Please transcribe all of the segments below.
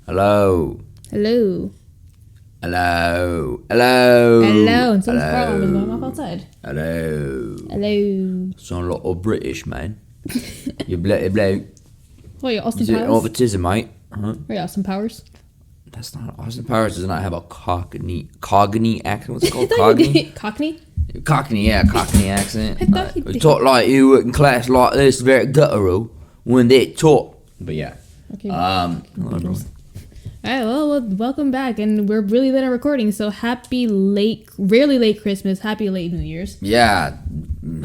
Hello. Hello. Hello. Hello. Hello. And someone's car was going off outside. Hello. Hello. Sound a lot British, man. You bloke. What are you, Austin Is it Powers? autism, mate? Huh? Are you Austin Powers? That's not... Austin Powers does not have a Cockney accent. What's it called? Cockney? Cockney, yeah. Cockney accent. I thought you We did. talk like you work in class like this, very guttural when they talk. But yeah. Okay. Hello, everyone. Alright, well, welcome back. And we're really late at recording, so rarely late Christmas, happy late New Year's. Yeah.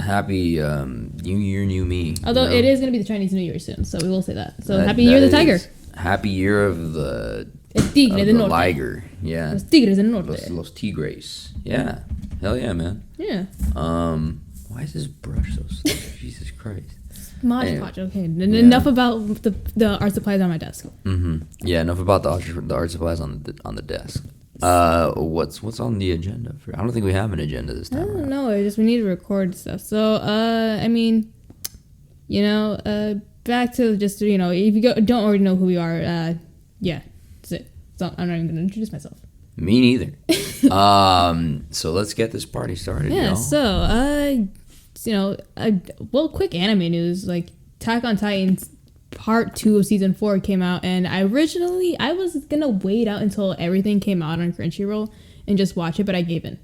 Happy New Year, New Me. Although it is going to be the Chinese New Year soon, so we will say that. So happy Year of the Tiger. Happy Year of the... El Tigre del Norte. Liger. Yeah. Los Tigres del Norte. Los Tigres. Yeah. Hell yeah, man. Yeah. Why is this brush so stiff? Jesus Christ. Mod Anyway. Podge, okay. Enough about the art supplies on my desk. Yeah, enough about the art supplies on the desk. What's on the agenda? I don't think we have an agenda this I time. don't know. It's just we need to record stuff. So, I mean, back to just, if you don't already know who we are, yeah, that's it. So I'm not even going to introduce myself. Me neither. So let's get this party started. Yeah, y'all. so, quick anime news. Like, Attack on Titans Part 2 of Season 4 came out, and I was going to wait out until everything came out on Crunchyroll and just watch it, but I gave in.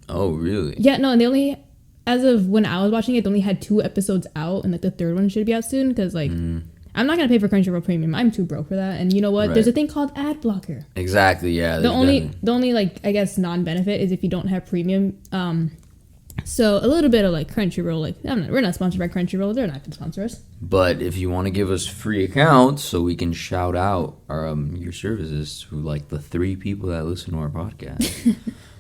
Oh, really? Yeah, no, and they only, as of when I was watching it, they only had 2 episodes out, and like the third one should be out soon, because like, I'm not going to pay for Crunchyroll Premium. I'm too broke for that, and you know what? Right. There's a thing called ad blocker. Exactly, yeah. The only like, I guess, non-benefit is if you don't have premium. So a little bit of like Crunchyroll, like we're not sponsored by Crunchyroll. They're not going to sponsor us. But if you want to give us free accounts so we can shout out your services to like the 3 people that listen to our podcast,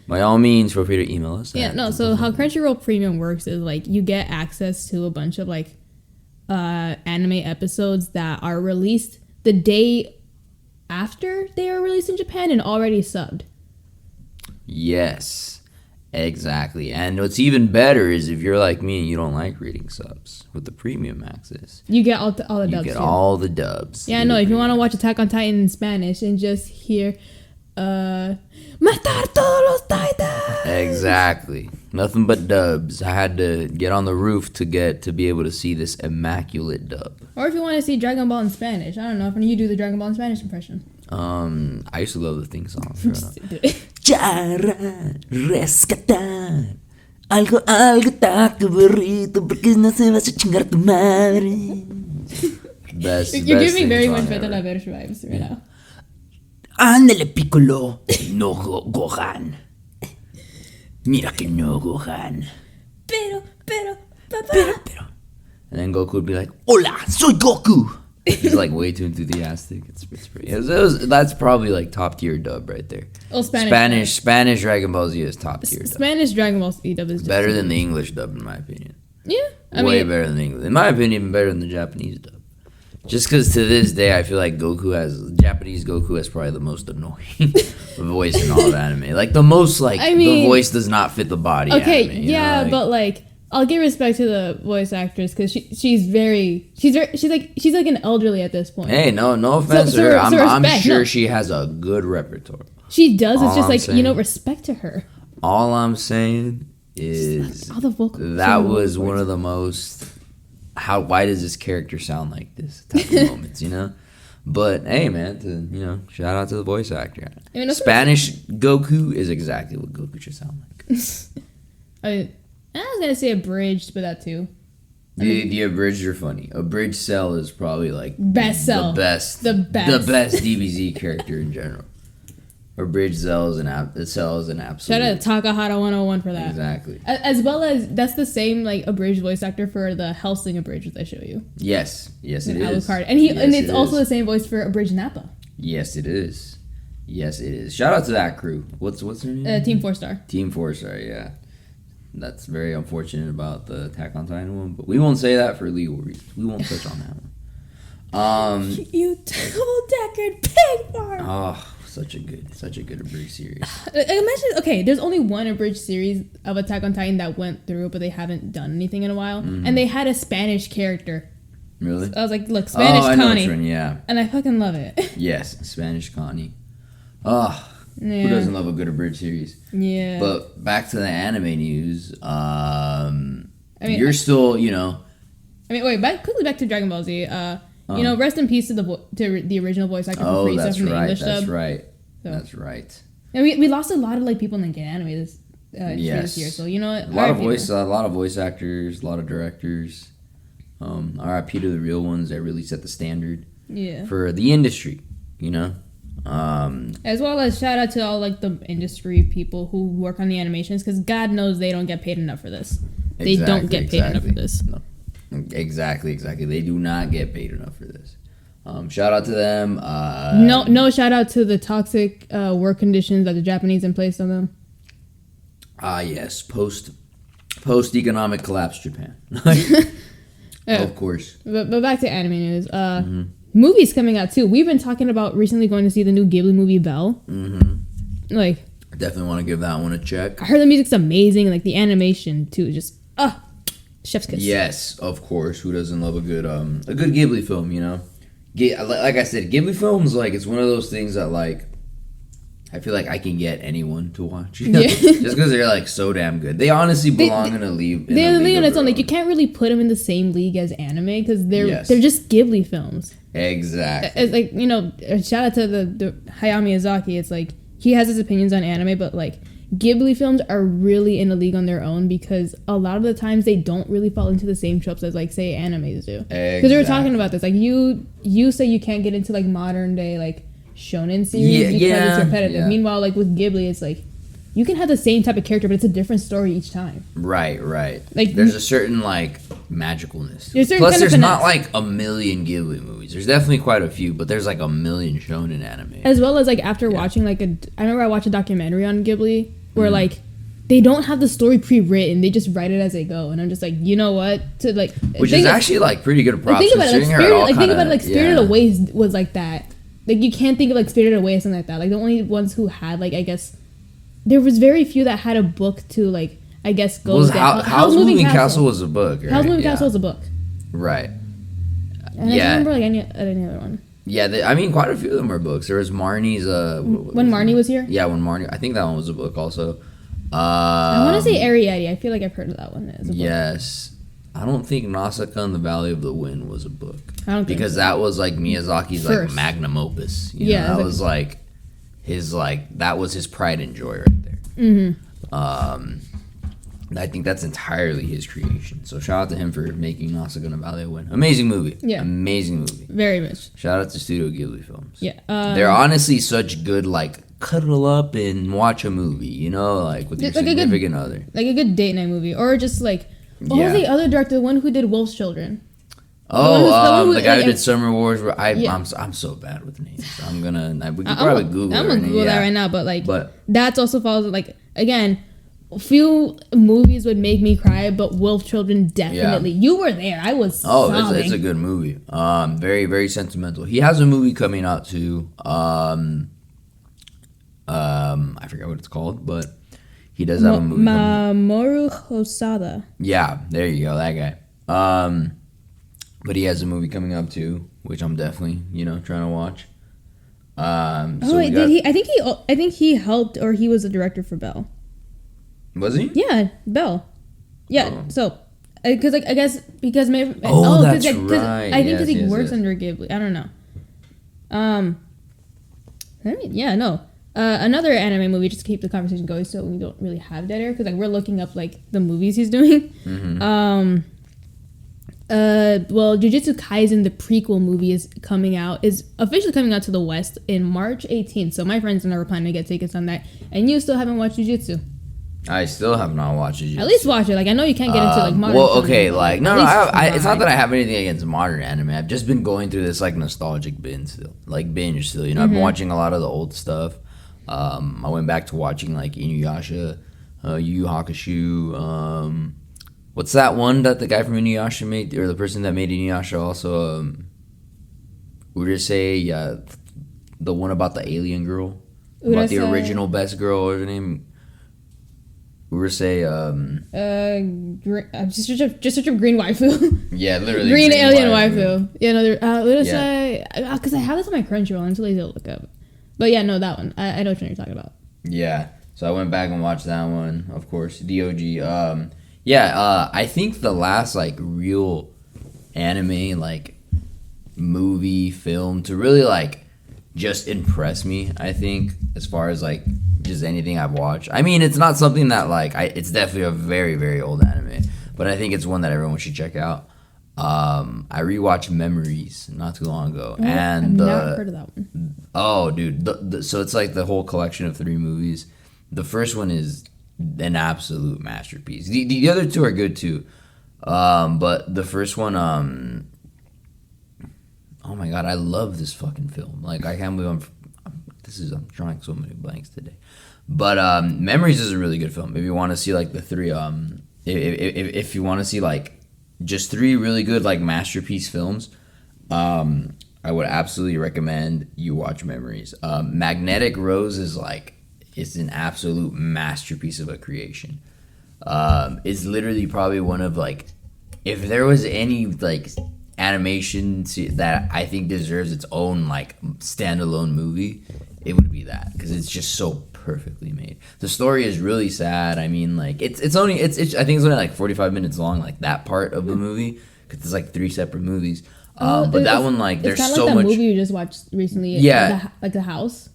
by all means, feel free to email us. Yeah, no. So how Crunchyroll Premium works is like you get access to a bunch of like anime episodes that are released the day after they are released in Japan and already subbed. Yes, exactly. And what's even better is if you're like me and you don't like reading subs with the premium access. You get all the dubs. You get too. all the dubs. Yeah, no. If you want to watch Attack on Titan in Spanish and just hear, "Matar todos los Titans." Exactly. Nothing but dubs. I had to get on the roof to be able to see this immaculate dub. Or if you want to see Dragon Ball in Spanish, I don't know. If you do the Dragon Ball in Spanish impression. I used to love the theme song. Para rescatar algo taco burrito porque no se vas a chingar tu madre. Best. You're best giving theme very song much ever. better Laverge vibes right now. Ándale, Piccolo. No, Gohan. Mira que no, Gohan. Pero, Pero. And then Goku would be like, Hola, soy Goku. he's like way too enthusiastic. It's pretty. That's probably like top tier dub right there. Oh, Spanish. Spanish Dragon Ball Z is top tier dub. Spanish Dragon Ball Z dub is just Better than the English dub in my opinion. Yeah, Way better than the English. In my opinion, even better than the Japanese dub. Just because to this day, I feel like Japanese Goku has probably the most annoying voice in all of anime. Like the most the voice does not fit the body. Okay, anime, yeah, but like I'll give respect to the voice actress because she's like an elderly at this point. Hey, no offense to her. I'm respect, sure no. she has a good repertoire. She does. It's All just I'm like saying. respect to her. All I'm saying is All the vocal. that was one of the most. Why does this character sound like this type of moments, But hey, man, shout out to the voice actor. I mean, Spanish Goku is exactly what Goku should sound like. I was gonna say abridged, but that too. The abridged are funny. Abridged Cell is probably like Best Cell. the best DBZ character in general. Abridged Cell is an absolute. Shout out to Takahata 101 for that. Exactly. As well as that's the same like abridged voice actor for the Hellsing abridged that I show you. Yes, it is. Alucard. And it's also the same voice for abridged Nappa. Yes, it is. Shout out to that crew. What's her name? Team 4-Star. Team 4-Star, yeah. That's very unfortunate about the Attack on Titan one, but we won't say that for legal reasons. We won't touch on that one. You double-deckered pig farm. Oh, such a good abridged series. Imagine, okay, there's only one abridged series of Attack on Titan that went through, but they haven't done anything in a while, and they had a Spanish character Really? I was like, look, Spanish I know Connie. which one, yeah. And I fucking love it. Yes, Spanish Connie. Oh, Yeah. who doesn't love a good abridged series? Yeah. But back to the anime news. mean, you're still, you know. wait, quickly back to Dragon Ball Z. You know, rest in peace to the original voice actor for Frieza That's from the right. English That's dub. right. So. That's right. And we lost a lot of like people in the anime this year. So you know what? A lot of voice actors, a lot of directors. RIP to the real ones that really set the standard. Yeah. For the industry, you know. As well as shout out to all like the industry people who work on the animations, because God knows they don't get paid enough for this. They don't get paid enough for this. No. Exactly. They do not get paid enough for this. Shout out to them. No shout out to the toxic work conditions that the Japanese in place on them. Yes, post economic collapse Japan. Yeah. Of course. But back to anime news. Movies coming out too. We've been talking about recently going to see the new Ghibli movie Belle. Like, I definitely want to give that one a check. I heard the music's amazing, like the animation too, just chef's kiss. Yes, of course. Who doesn't love a good Ghibli film? You know, like I said, Ghibli films, like, it's one of those things that, like, I feel like I can get anyone to watch. Yeah. Just because they're like so damn good. They honestly belong in a league. They're a league on its own. Like, you can't really put them in the same league as anime because they're just Ghibli films. Exactly. It's like, you know, shout out to the Hayao Miyazaki. It's like he has his opinions on anime, but like Ghibli films are really in a league on their own because a lot of the times they don't really fall into the same tropes as like say animes do. Because we were talking about this. Like you say you can't get into like modern day like shonen series because it's repetitive. Yeah. Meanwhile, like with Ghibli, it's like you can have the same type of character, but it's a different story each time. Right. Like there's a certain like magicalness. Plus, there's not like a million Ghibli movies. There's definitely quite a few, but there's like a million shonen anime. As well as like after watching like I remember I watched a documentary on Ghibli where like they don't have the story pre-written; they just write it as they go. And I'm just like, you know what? To like, which is actually like pretty good props. Think about it, Spirited Away was like that. Like, you can't think of like Spirited Away or something like that. Like, the only ones who had like, I guess there was very few that had a book to like, I guess go down. Howl's Moving Castle was a book. Right? Howl's Moving Castle was a book. Right. And I don't remember like any other one. Yeah, I mean, quite a few of them were books. There was Marnie's. When Marnie was here. Yeah, when Marnie. I think that one was a book also. I want to say Ariadne. I feel like I've heard of that one as a book. Yes. I don't think Nausicaa and the Valley of the Wind was a book. I don't think because that was like Miyazaki's like magnum opus. You know, that was like his that was his pride and joy right there. I think that's entirely his creation. So shout out to him for making Nausicaa and the Valley of the Wind. Amazing movie. Yeah. Amazing movie. Very much. Shout out to Studio Ghibli Films. Yeah. They're honestly such good like cuddle up and watch a movie, you know, like with your significant other. Like a good date night movie, or just like the other director, the one who did Wolf's Children. The guy who did Summer Wars. I'm so bad with names. We could probably Google. I'm gonna Google that right now, but that's also falls like again. Few movies would make me cry, but Wolf Children definitely. Yeah. You were there. I was. It's a good movie. Very very sentimental. He has a movie coming out too. I forget what it's called, but he does have a movie. Mamoru Hosoda. Yeah, there you go, that guy. But he has a movie coming up too, which I'm definitely trying to watch. Did he? I think he helped, or he was the director for Belle. Was he? Yeah, Belle. Yeah. So, because I guess because maybe. That's right. I think because he works under Ghibli. I don't know. Another anime movie, just to keep the conversation going, so we don't really have dead air, because like we're looking up like the movies he's doing. Jujutsu Kaisen, the prequel movie, is officially coming out to the West in March 18th. So my friends and I were planning to get tickets on that, and you still haven't watched Jujutsu. I still have not watched Jujutsu. At least watch it. Like, I know you can't get into like modern. It's not that I have anything against modern anime. I've just been going through this like nostalgic binge still. I've been watching a lot of the old stuff. I went back to watching like Inuyasha, Yu Yu Hakusho. What's that one that the guy from Inuyasha made, or the person that made Inuyasha also? The one about the alien girl, about the original best girl. What's her name? We were say just search up green waifu. Yeah, literally green alien waifu. Yeah, no, let's say because I have this on my Crunchyroll. I'm too lazy to look up. But yeah, no, that one. I know which one you're talking about. Yeah, so I went back and watched that one. Of course, DOG. I think the last like real anime like movie film to really like just impress me, I think, as far as like just anything I've watched. I mean, it's not something that like it's definitely a very, very old anime, but I think it's one that everyone should check out. I rewatched Memories not too long ago, and I've never heard of that one. Oh, dude, so it's like the whole collection of 3 movies. The first one is an absolute masterpiece. The other 2 are good too, but the first one, oh my god, I love this fucking film. Like, I can't believe I'm drawing so many blanks today. But Memories is a really good film. If you want to see like the 3, if you want to see like just 3 really good like masterpiece films, I would absolutely recommend you watch Memories. Magnetic Rose is like, it's an absolute masterpiece of a creation. It's literally probably one of like, if there was any like animation that I think deserves its own like standalone movie, it would be that, because it's just so perfectly made. The story is really sad. I mean, like it's I think it's only like 45 minutes long, like that part of the movie, because it's like 3 separate movies. But that one, like, there's so like much. That movie you just watched recently. Yeah, like the house.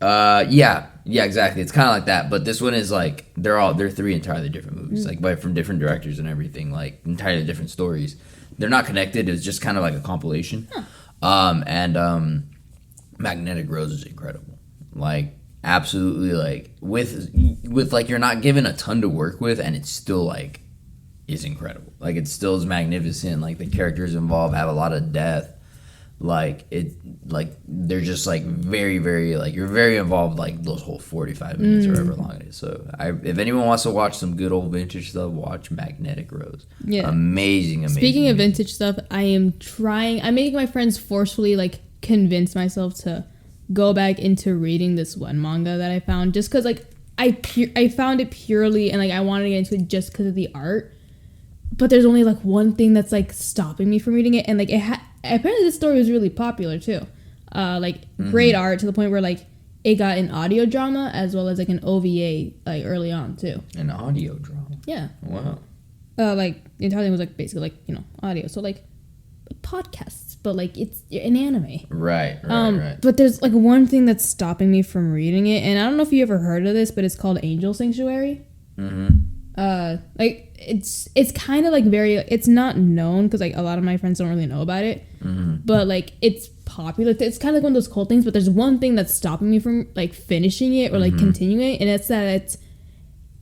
Yeah, exactly. It's kind of like that, but this one is like they're 3 entirely different movies, like by from different directors and everything, like entirely different stories. They're not connected. It's just kind of like a compilation. And Magnetic Rose is incredible. Like, absolutely, like with like, you're not given a ton to work with, and it's still like is incredible. Like, it still is magnificent. Like, the characters involved have a lot of depth. Like, they're just like very, very, like, you're very involved like those whole 45 minutes or however long it is. So if anyone wants to watch some good old vintage stuff, watch Magnetic Rose. Yeah, amazing. Speaking of vintage stuff, I'm making my friends forcefully like convince myself to go back into reading this one manga that I found, just because like I found it purely, and like I wanted to get into it just because of the art. But there's only like one thing that's like stopping me from reading it, and like apparently this story was really popular too. Great art, to the point where like it got an audio drama as well as like an OVA like early on too. An audio drama. Yeah. Wow. Like the entire thing was like basically like, you know, audio. So like podcasts, but like it's an anime. Right. But there's like one thing that's stopping me from reading it, and I don't know if you ever heard of this, but it's called Angel Sanctuary. Like it's kind of like it's not known because like a lot of my friends don't really know about it, but like it's popular. It's kind of like one of those cool things, but there's one thing that's stopping me from like finishing it or like continuing it, and it's that it's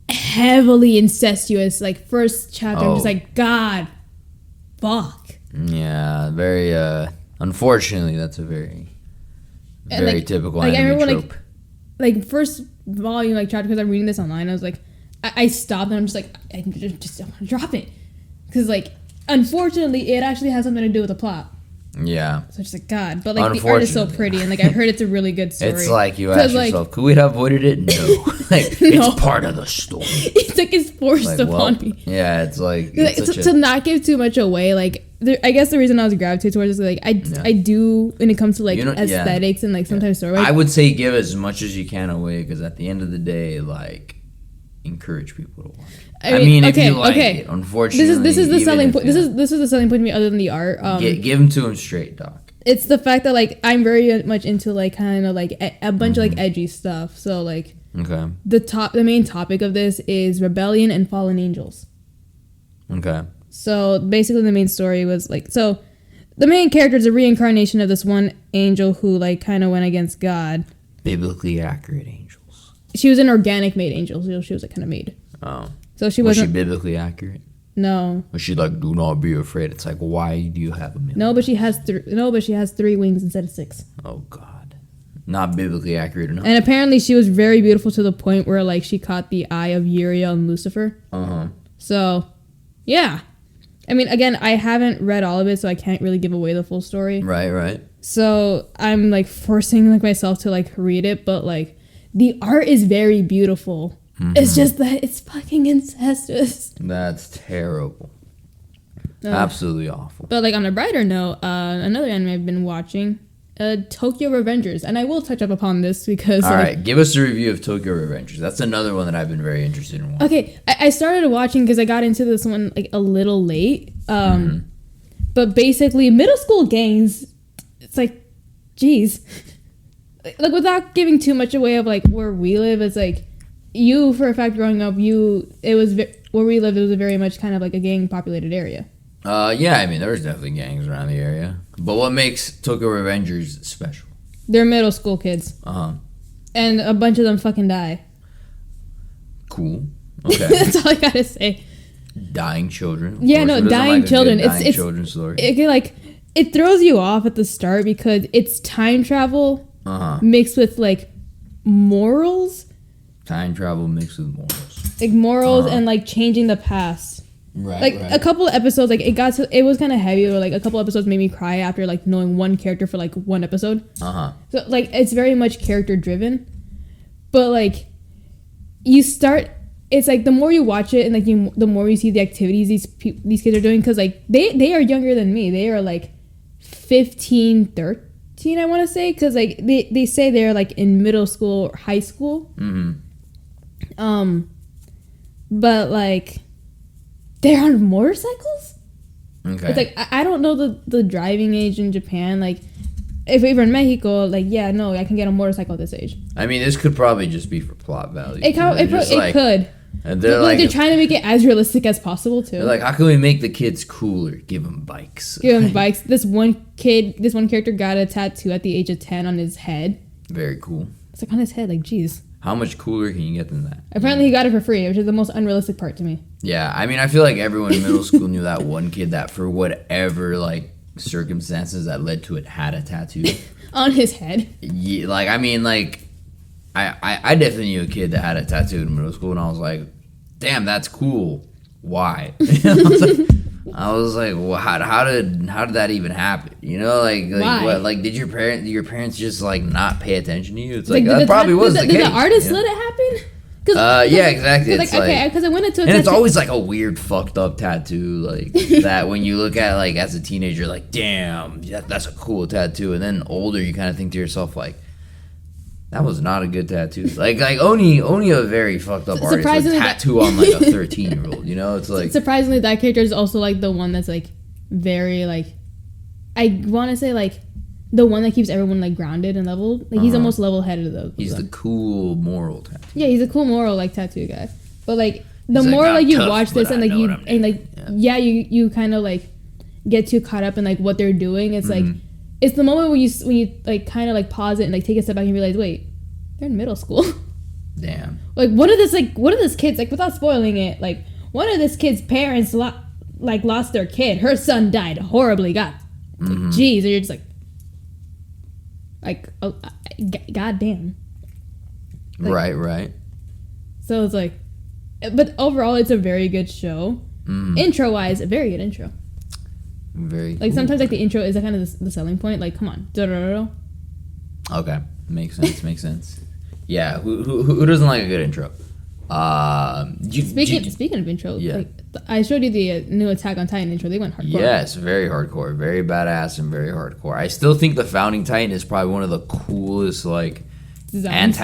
heavily incestuous. Like, first chapter, I'm just like, God, fuck. Yeah, very unfortunately that's a very typical anime trope. Like first volume, like chapter, because I'm reading this online, I was like, I stopped, and I'm just like, I just don't want to drop it, because like unfortunately it actually has something to do with the plot. Yeah. So it's just like, God, but like the art is so pretty, and like I heard it's a really good story. It's like you ask yourself, could we have avoided it? No. Like, no. It's part of the story. It's like it's forced upon me. Yeah, it's like to not give too much away. Like, I guess the reason I was gravitated towards is like I do, when it comes to like aesthetics and like sometimes story. I would say give as much as you can away, because at the end of the day, like, encourage people to watch. I mean, if you like it, unfortunately, this is the selling point. This is the selling point to me, other than the art. Give them to them straight, Doc. It's the fact that like I'm very much into like kind of like a bunch of like edgy stuff. So like, the main topic of this is rebellion and fallen angels. Okay. So basically, the main story was like, so the main character is a reincarnation of this one angel who like kind of went against God. Biblically accurate angels. She was an organic made angel, so she was like kind of made. Oh. So she wasn't. Was she biblically accurate? No. Was she like, do not be afraid? It's like, why do you have a million? No, but she has 3 wings instead of 6. Oh God, not biblically accurate enough. And apparently, she was very beautiful to the point where like she caught the eye of Uriel and Lucifer. So, yeah. I mean, again, I haven't read all of it, so I can't really give away the full story. Right. So I'm like forcing like myself to like read it, but like the art is very beautiful. It's just that it's fucking incestuous. That's terrible. Absolutely awful. But like on a brighter note, another anime I've been watching, Tokyo Revengers, and I will touch up upon this because. All right, give us a review of Tokyo Revengers. That's another one that I've been very interested in watching. Okay, I started watching because I got into this one like a little late. But basically, middle school gangs, it's like, geez, like without giving too much away of like where we live, it's like you for a fact growing up, where we lived, it was a very much kind of like a gang populated area. Yeah, I mean, there was definitely gangs around the area. But what makes Tokyo Revengers special? They're middle school kids. And a bunch of them fucking die. Cool. Okay. That's all I gotta say. Dying children. Yeah, no, dying children. Dying children's story. It throws you off at the start because it's time travel mixed with like morals. Time travel mixed with morals. Like morals and like changing the past. Right. Like a couple of episodes, like it was kind of heavy. Or like a couple episodes made me cry after like knowing one character for like one episode. So like it's very much character driven, but like it's like the more you watch it and like the more you see the activities these kids are doing, because like they are younger than me. They are like 15, 13, I want to say, because like they say they're like in middle school or high school. But like they're on motorcycles. Okay. It's like I don't know the driving age in Japan. Like if we were in Mexico, like yeah, no, I can get a motorcycle at this age. I mean, this could probably just be for plot value. It could. And they're trying to make it as realistic as possible too. They're like, how can we make the kids cooler? Give them bikes. This one character got a tattoo at the age of 10 on his head. Very cool. It's like on his head, like geez. How much cooler can you get than that? Apparently he got it for free, which is the most unrealistic part to me. Yeah, I mean, I feel like everyone in middle school knew that one kid that for whatever like circumstances that led to it had a tattoo on his head. Yeah, like I mean, like I definitely knew a kid that had a tattoo in middle school, and I was like, damn, that's cool. Why? I was like, well, how did that even happen? You know, like what? Like, did your parents just like not pay attention to you? It's like that probably was the case. Did the artist let it happen? Yeah, exactly. It's like okay, because I went into a and it's always like a weird, fucked up tattoo, like that. When you look at like as a teenager, like, damn, that's a cool tattoo, and then older, you kind of think to yourself like, that was not a good tattoo. Like only a very fucked up artist would tattoo on like a 13-year-old. You know, it's like surprisingly that character is also like the one that's like very like I want to say like the one that keeps everyone like grounded and level. Like he's the most level-headed of those. He's the cool moral tattoo. Yeah, he's a cool moral like tattoo guy. But like the more like you watch this and like you kind of like get too caught up in like what they're doing. It's like. It's the moment when you like kind of like pause it and like take a step back and realize, wait, they're in middle school. Damn. Like what are this kid's like without spoiling it, like one of this kid's parents lost their kid. Her son died horribly. God, jeez, and you're just like oh, god damn. Like, right. So it's like, but overall, it's a very good show. Intro wise, a very good intro. Very like cool. Sometimes like the intro is kind of the selling point. Like, come on. Okay, makes sense. Yeah, who doesn't like a good intro? Speaking of intro, yeah. Like I showed you the new Attack on Titan intro. They went hardcore. Yes, very hardcore, very badass, and very hardcore. I still think the Founding Titan is probably one of the coolest like designs.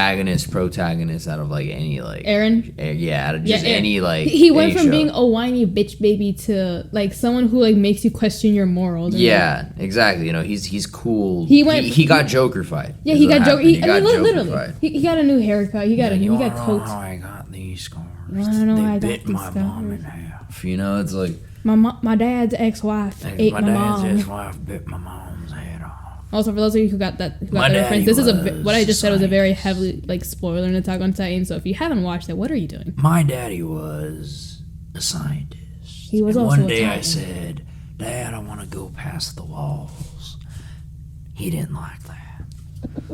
Protagonist out of like any like Eren. Out of just any like he went from being a whiny bitch baby to like someone who like makes you question your morals. Yeah, exactly. You know, he's cool. He got Joker-fied. Yeah, he got Joker. Literally, he got a new haircut. He got coats. I got these scars. I don't know how I bit my mom in half. You know, it's like my dad's ex-wife ate my mom. My dad's ex-wife bit my mom's head off. Also, for those of you who got that reference, this is what I just said was a very heavily like spoiler in Attack on Titan. So if you haven't watched it, what are you doing? My daddy was a scientist. He was also one day I said, "Dad, I want to go past the walls." He didn't like that,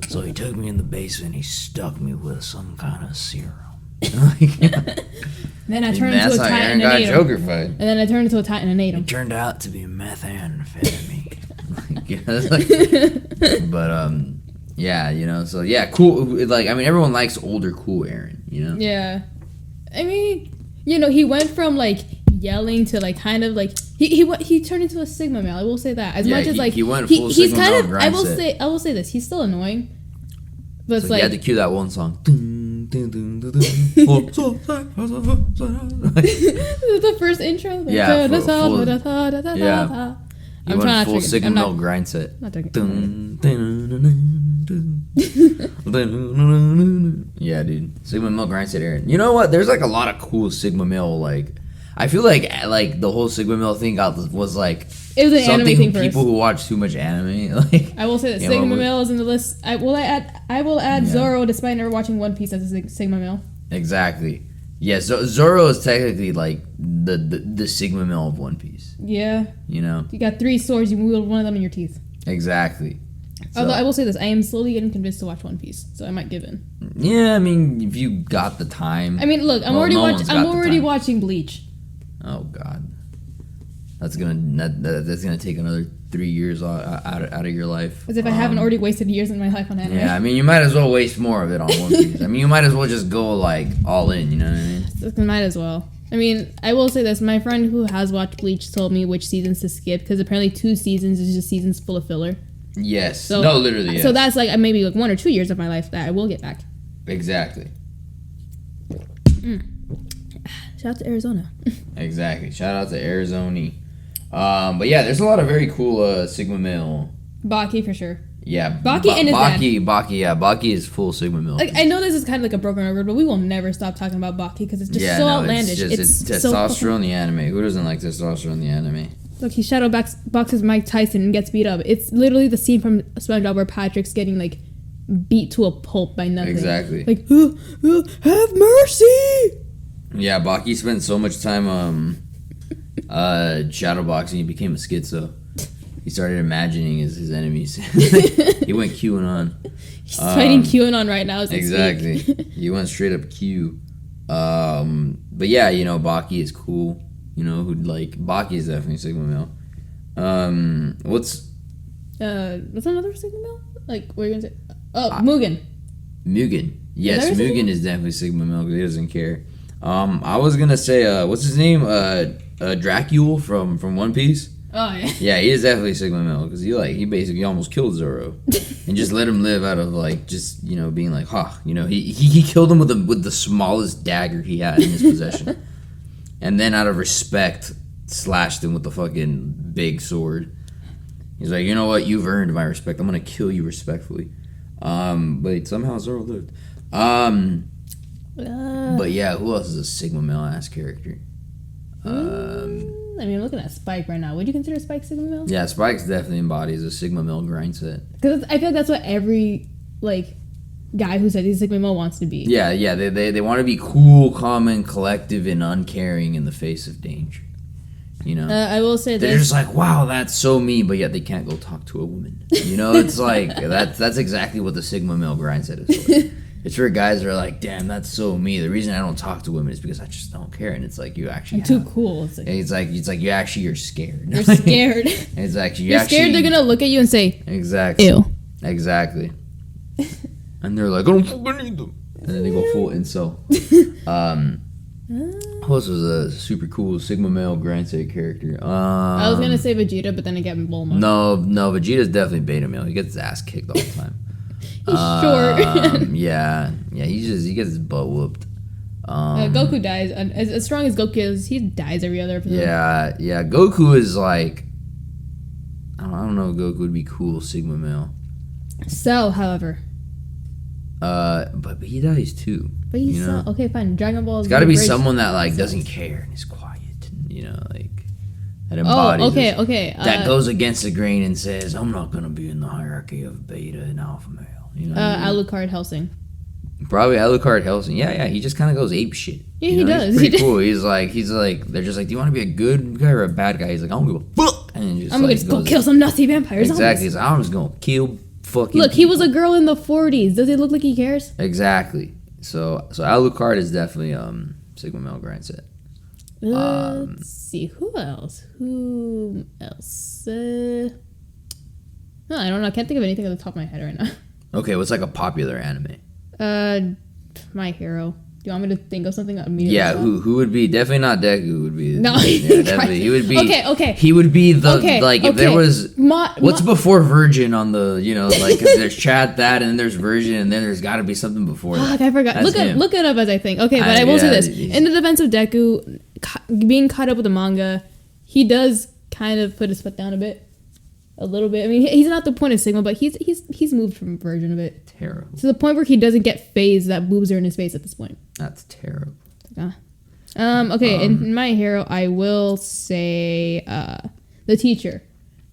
so he took me in the basement. He stuck me with some kind of serum. Then I turned into a Titan and ate him. Joker-fied. And then I turned into a Titan and ate him. It turned out to be methamphetamine. But yeah, you know, so yeah, cool. Like I mean, everyone likes older, cool Eren, you know. Yeah. I mean, he went from like yelling to like kind of like he turned into a Sigma male. I will say that. As much as like he went full he's Sigma kind male of. I will say this. He's still annoying. But it's So like you had to cue that one song. the first intro. Like, Yeah, I'm You trying went not full to. Sigma I'm male not. grind set. Not doing Yeah, dude. Sigma male grind set, Eren. You know what? There's like a lot of cool Sigma male like. I feel like the whole Sigma male thing was like It was an anime something thing people first. who watch too much anime like. I will say that Yeah, Sigma well, male is in the list. I will add Yeah. Zoro despite never watching One Piece as a Sigma male. Exactly. Yeah, so Zoro is technically like the Sigma male of One Piece. Yeah. You know? You got 3 swords. You wield one of them in your teeth. Exactly. So, Although I will say this, I am slowly getting convinced to watch One Piece, so I might give in. yeah, I mean, if you got the time. I mean, look, I'm Well, already no one's got I'm the already time. watching Bleach. Oh God, that's gonna take another 3 years out of your life. As if I haven't already wasted years in my life on anime. Yeah, I mean, you might as well waste more of it on One Piece. I mean, you might as well just go like all in. You know what I mean? Might as well. I mean, I will say this. My friend who has watched Bleach told me which seasons to skip because apparently 2 seasons is just seasons full of filler. Yes. So, no, literally. Yes. So that's like maybe like 1 or 2 years of my life that I will get back. Exactly. Shout out to Arizona. Exactly. Shout out to Arizona. But yeah, there's a lot of very cool Sigma male. Baki for sure. Yeah, Baki and his dad. Baki, yeah, Baki is full Sigma male. Like I know this is kind of like a broken record, but we will never stop talking about Baki because it's just so outlandish. It's so testosterone in the anime. Who doesn't like testosterone in the anime? Look, he shadow boxes Mike Tyson and gets beat up. It's literally the scene from SpongeBob where Patrick's getting like beat to a pulp by nothing. Exactly. Like, have mercy. Yeah, Baki spent so much time shadowboxing, he became a schizo. He started imagining his enemies. He went QAnon. He's fighting QAnon right now. As we Exactly. speak. He went straight up Q. But yeah, Baki is cool. Baki is definitely Sigma male. What's another Sigma male? Like, what are you gonna say? Oh, Mugen. Mugen? Yes, Is that a Mugen is definitely Sigma male because he doesn't care. I was gonna say, what's his name? Dracule from One Piece. Oh yeah. Yeah, he is definitely Sigma male because he basically almost killed Zoro and just let him live out of being like, he killed him with the smallest dagger he had in his possession, and then out of respect slashed him with the fucking big sword. He's like, you know what, you've earned my respect. I'm gonna kill you respectfully. But somehow Zoro lived. But yeah, who else is a Sigma male ass character? I mean, I'm looking at Spike right now. Would you consider Spike Sigma male? Yeah, Spike's definitely embodies a Sigma male grind set. Because I feel like that's what every guy who says he's Sigma male wants to be. Yeah, they want to be cool, calm, and collective and uncaring in the face of danger. I will say they're this. just like, wow, that's so me, but yet they can't go talk to a woman. It's like that's exactly what the Sigma male grind set is for. It's for guys that are like, damn, that's so me. The reason I don't talk to women is because I just don't care. And it's like, you actually I'm too cool. It's like you're scared. You're scared. It's like you're scared they're gonna look at you and say, exactly. Ew. Exactly. And they're like, I don't fucking need them. And then they go full incel. Who else was a super cool Sigma male grind set character? I was gonna say Vegeta, but then again, Bulma. No, Vegeta's definitely beta male. He gets his ass kicked all the time. He's short. yeah, he gets his butt whooped. Goku dies. As strong as Goku is, he dies every other episode. Yeah. Goku is like, I don't know if Goku would be cool Sigma male. Cell, however. But he dies too. But he's Cell. Okay, fine. Dragon Ball. It's got to be someone that doesn't care and is quiet. That embodies. Okay. That goes against the grain and says, I'm not gonna be in the hierarchy of beta and alpha male. Alucard Helsing. Probably Alucard Helsing. Yeah. He just kind of goes ape shit. Yeah, he does. He's pretty cool. He's like, they're just like, do you want to be a good guy or a bad guy? He's like, I don't give a fuck. And I'm gonna just go kill some nasty vampires. Exactly. He's like, I'm just gonna kill fucking. Look, he was a girl in the 40s. Does it look like he cares? Exactly. So Alucard is definitely Sigma male grind set. Let's see. Who else? No, I don't know. I can't think of anything at the top of my head right now. Okay, what's like a popular anime? My Hero. Do You want me to think of something immediately? Yeah, who would be definitely not Deku would be no yeah, definitely he would be okay he would be the if there was what's before Virgin on the like there's Chad that and then there's Virgin and then there's got to be something before that. I forgot. Look it up as I think. Okay, but I will say this: in the defense of Deku being caught up with the manga, he does kind of put his foot down a little bit. I mean, he's not the point of Sigma, but he's moved from Virgin a bit. Terrible. To the point where he doesn't get phased that boobs are in his face at this point. That's terrible. Okay, in my hero, I will say the teacher.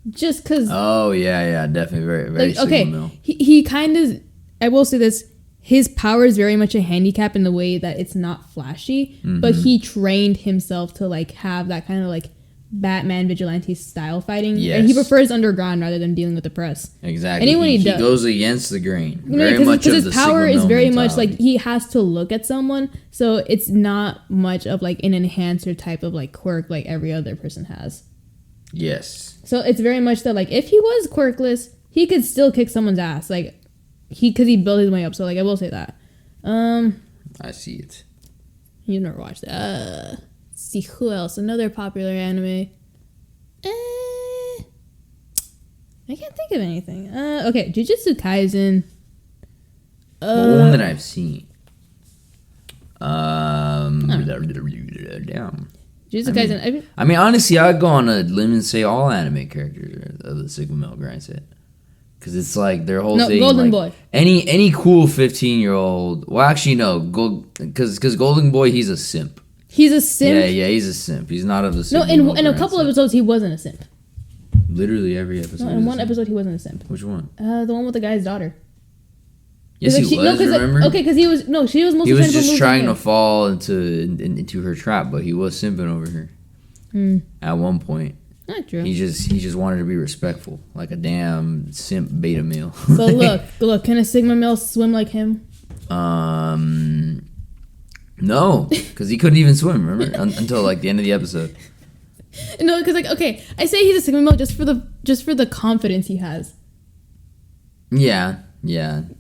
Just because... Oh, yeah, definitely. Very, very okay, Sigma. he kind of... I will say this. His power is very much a handicap in the way that it's not flashy, but he trained himself to, like, have that kind of, like, Batman vigilante style fighting. Yes. And he prefers underground rather than dealing with the press. Exactly. And he goes against the grain. Because his power is very much like he has to look at someone, so it's not much of like an enhancer type of like quirk like every other person has. Yes. So it's very much that like if he was quirkless, he could still kick someone's ass. Like because he built his way up. So like I will say that. I see it. You never watched that. See who else? Another popular anime. I can't think of anything. Okay, Jujutsu Kaisen. One that I've seen. Jujutsu Kaisen. I mean, honestly, I'd go on a limb and say all anime characters are of the Sigma male grind set. Because it's like their whole thing. Golden like, Boy. Any cool 15-year-old. Well, actually, no. Because Golden Boy, he's a simp. He's a simp? Yeah, he's a simp. He's not of the Sigma. No, in a couple episodes, he wasn't a simp. Literally every episode. No, in one episode, he wasn't a simp. Which one? The one with the guy's daughter. Yes, he was, remember? Okay, because he was... No, she was mostly... He was just trying to fall into her trap, but he was simping over her. At one point. Not true. He just wanted to be respectful, like a damn simp beta male. But look, can a Sigma male swim like him? No, because he couldn't even swim. Remember, until like the end of the episode. No, because like okay, I say he's a Sigma male just for the confidence he has. Yeah,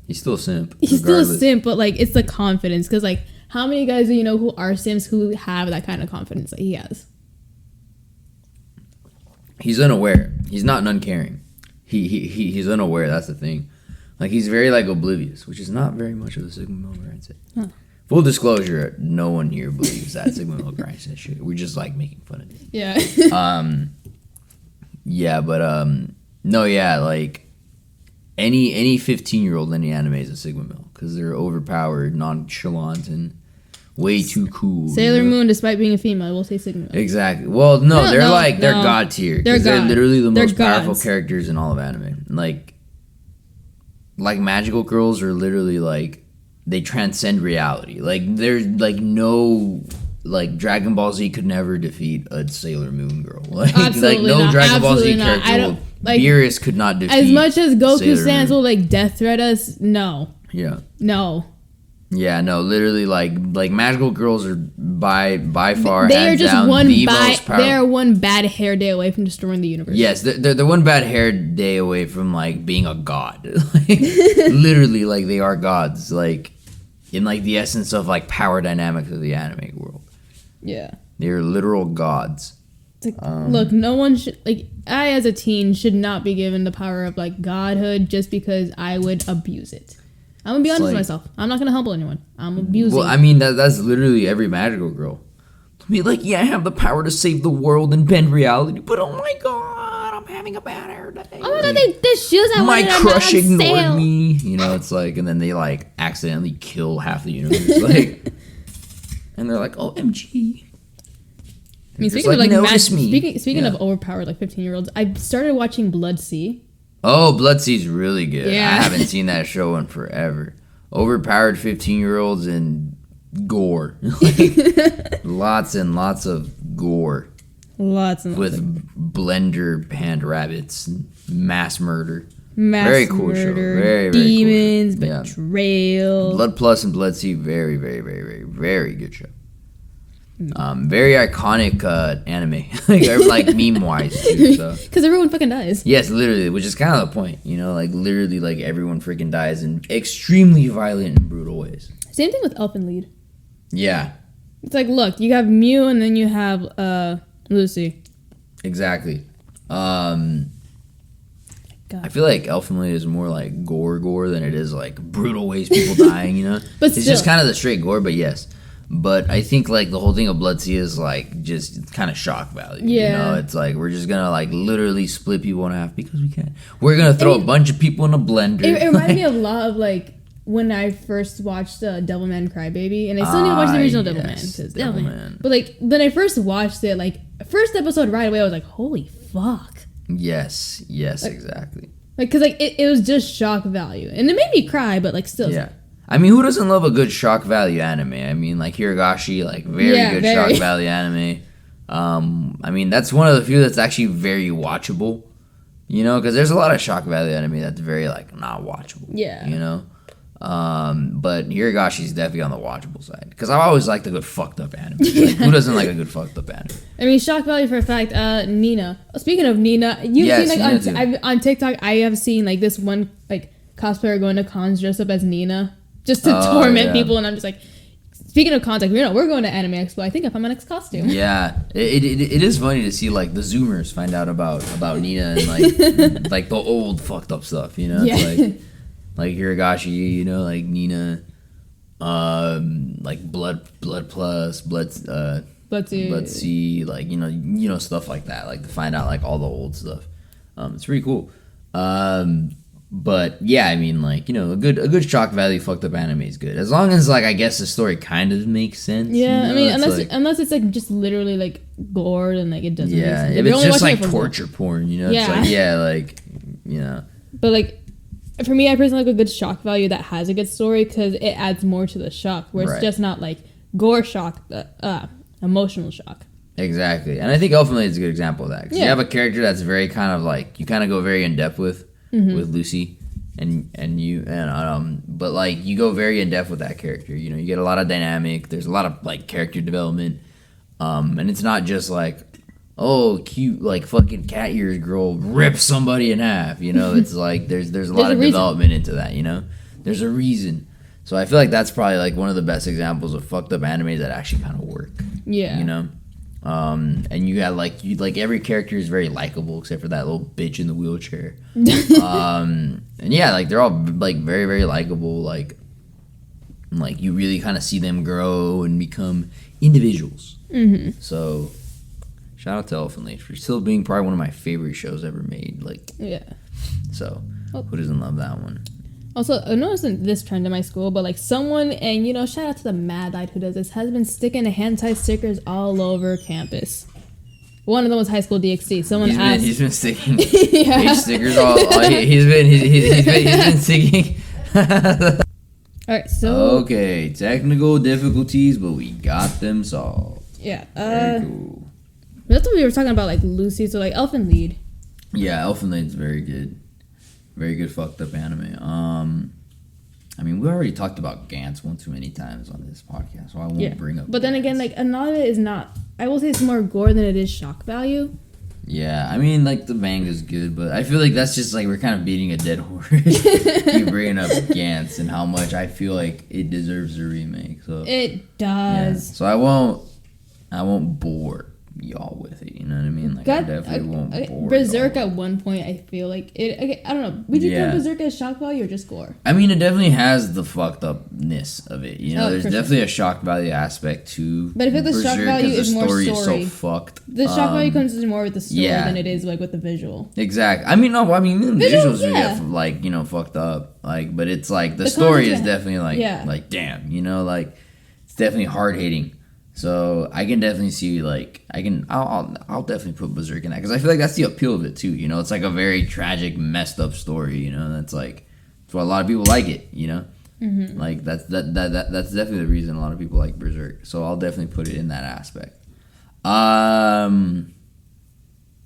he's still a simp. He's still a simp, but like it's the confidence. Because like, how many guys do you know who are simps who have that kind of confidence that he has? He's unaware. He's not uncaring. He's unaware. That's the thing. Like he's very like oblivious, which is not very much of the Sigma male grind set. Huh. Full disclosure: no one here believes that Sigma male grind set shit. We're just like making fun of it. Yeah. Yeah, but no, yeah, like any 15-year-old in any anime is a Sigma male because they're overpowered, nonchalant, and way too cool. Sailor Moon, despite being a female, will say Sigma male. Exactly. Well, they're god tier. They're literally the most powerful characters in all of anime. Like magical girls are literally like they transcend reality. Like there's like no like Dragon Ball Z could never defeat a Sailor Moon girl. Like no not. Dragon Ball Z character. Like, Beerus could not defeat. As much as Goku stands will like death threat us, no. Yeah. No. Yeah, no, literally like magical girls are by far they are just they are one bad hair day away from destroying the universe. Yes, they're one bad hair day away from like being a god. Like literally like they are gods like in like the essence of like power dynamics of the anime world. Yeah. They're literal gods. It's like, look, no one should like I as a teen should not be given the power of like godhood just because I would abuse it. I'm gonna be honest with myself. I'm not gonna humble anyone. I'm abusing. Well, I mean that's literally every magical girl. To be like, yeah, I have the power to save the world and bend reality, but oh my god, I'm having a bad hair day. Oh my god, the shoes I wanted my crush ignored me. You know, it's like, and then they like accidentally kill half the universe, like, and they're like, oh, MG. I mean, speaking of like speaking of overpowered like 15-year-olds, I started watching Blood Sea. Oh, Blood Sea's really good. Yeah. I haven't seen that show in forever. Overpowered 15-year-olds and gore. Like, lots and lots of gore. Lots and with blender panned rabbits and mass murder. Very cool show. Very, very demons, cool show. betrayal. Yeah. Blood Plus and Blood Sea, very, very, very, very, very good show. Very iconic anime, like meme-wise too. Because everyone fucking dies. Yes, literally, which is kind of the point, you know, like literally, like everyone freaking dies in extremely violent and brutal ways. Same thing with Elfen Lied. Yeah. It's like, look, you have Mew and then you have Lucy. Exactly. God. I feel like Elfenlied is more like gore than it is like brutal ways people dying, you know? But it's still. just kind of the straight gore, but yes. But I think like the whole thing of Blood-Sea is like just kind of shock value. Yeah. You know, it's like we're just gonna like literally split people in half because we can. We're gonna throw a bunch of people in a blender. It reminded me a lot of like when I first watched Devilman Crybaby, and I still need to watch the original Devilman. Devilman. But like when I first watched it, like first episode right away, I was like, holy fuck. Yes, exactly. Like, cause like it was just shock value, and it made me cry, but like still. Yeah. I mean, who doesn't love a good shock value anime? I mean, like Hiragashi, like very good shock value anime. I mean, that's one of the few that's actually very watchable. You know, because there's a lot of shock value anime that's very like not watchable. Yeah. You know, but Hiragashi's definitely on the watchable side because I always like the good fucked up anime. Like, who doesn't like a good fucked up anime? I mean, shock value for a fact. Nina. Speaking of Nina, you've seen like on TikTok, I have seen like this one like cosplayer going to cons dressed up as Nina. Just to torment people, and I'm just like, speaking of contact, we're going to Anime Expo. I think I found my next costume. Yeah, it is funny to see like the Zoomers find out about Nina and like like the old fucked up stuff, you know? Yeah. It's like Hiragashi, you know, like Nina, like blood plus blood sea, like you know stuff like that, like to find out like all the old stuff. It's pretty cool. But yeah, I mean, like, you know, a good shock value fucked up anime is good as long as like I guess the story kind of makes sense. Yeah, you know? I mean, unless it's like just literally like gore and like it doesn't. Yeah, make sense. if it's just like torture porn, you know. Yeah. It's like like you know. But like, for me, I personally like a good shock value that has a good story because it adds more to the shock, where it's just not like gore shock, but emotional shock. Exactly, and I think Elfenlied is a good example of that because you have a character that's very kind of like you kind of go very in depth with Lucy, but like you go very in depth with that character. You know, you get a lot of dynamic. There's a lot of like character development, and it's not just like, oh, cute like fucking cat ears girl rips somebody in half. You know, it's like there's a lot of development into that. You know, there's a reason. So I feel like that's probably like one of the best examples of fucked up anime that actually kind of work. Yeah, you know. And you got like every character is very likable except for that little bitch in the wheelchair. And yeah, like they're all like very very likable. Like you really kind of see them grow and become individuals. Mm-hmm. So shout out to Elfenlied for still being probably one of my favorite shows ever made. Like so who doesn't love that one? Also, I noticed this trend in my school, but like someone, and you know, shout out to the Mad Light who does this, has been sticking hentai stickers all over campus. One of them was High School DxD. He's been sticking page stickers all. He's been sticking. All right, so okay, technical difficulties, but we got them solved. Yeah. Very cool. That's what we were talking about, like Lucy. So like Elfenlied. Yeah, Elfenlied's very good. Very good fucked up anime. I mean, we already talked about Gantz one too many times on this podcast, so I won't bring up. But then again, like a lot of it is not. I will say it's more gore than it is shock value. Yeah, I mean, like the manga's good, but I feel like that's just like we're kind of beating a dead horse. Keep bringing up Gantz and how much I feel like it deserves a remake. So it does. Yeah. So I won't bore y'all with it, you know what I mean? Like I definitely won't bore Berserk at one point, I feel like it. I don't know. Would you count Berserk as shock value or just gore? I mean, it definitely has the fucked upness of it. You know, there's definitely a shock value aspect to. But I feel the shock value is more story. The story is so fucked. The shock value comes more with the story than it is like with the visual. Exactly. I mean, the visuals are like, you know, fucked up. Like, but it's like the story is definitely like damn, you know, like it's definitely hard hitting. So I can definitely see I'll definitely put Berserk in that because I feel like that's the appeal of it too. You know, it's like a very tragic, messed up story. You know, that's why a lot of people like it. You know, like that's definitely the reason a lot of people like Berserk. So I'll definitely put it in that aspect. Yeah,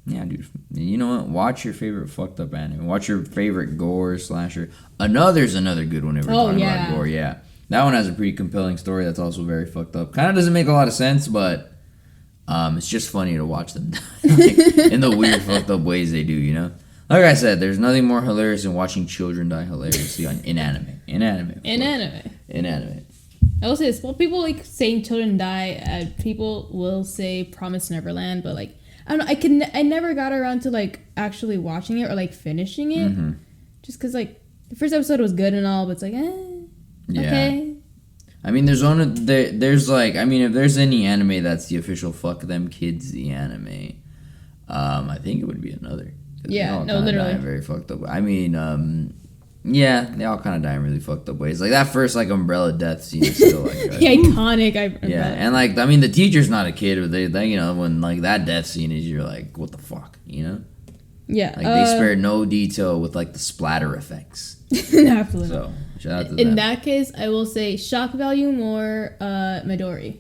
dude. You know what? Watch your favorite fucked up anime. Watch your favorite gore slasher. There's another good one if we're talking about gore. Yeah. That one has a pretty compelling story that's also very fucked up. Kind of doesn't make a lot of sense, but it's just funny to watch them in the weird fucked up ways they do, you know? Like I said, there's nothing more hilarious than watching children die hilariously in anime. I will say this. Well, people like saying children die. People will say Promised Neverland, but like I don't know. I never got around to like actually watching it or like finishing it, just because like the first episode was good and all, but it's like okay. I mean, there's like, I mean, if there's any anime that's the official fuck them kids the anime, I think it would be another. Yeah, no, literally. Very fucked up. I mean, yeah, they all kind of die in really fucked up ways. Like that first like umbrella death scene is still like iconic. Yeah, and like I mean, the teacher's not a kid, but they you know when like that death scene is, you're like, what the fuck, you know? Yeah, like they spared no detail with like the splatter effects. Absolutely. So shout out to in them. that case, I will say shock value more Midori.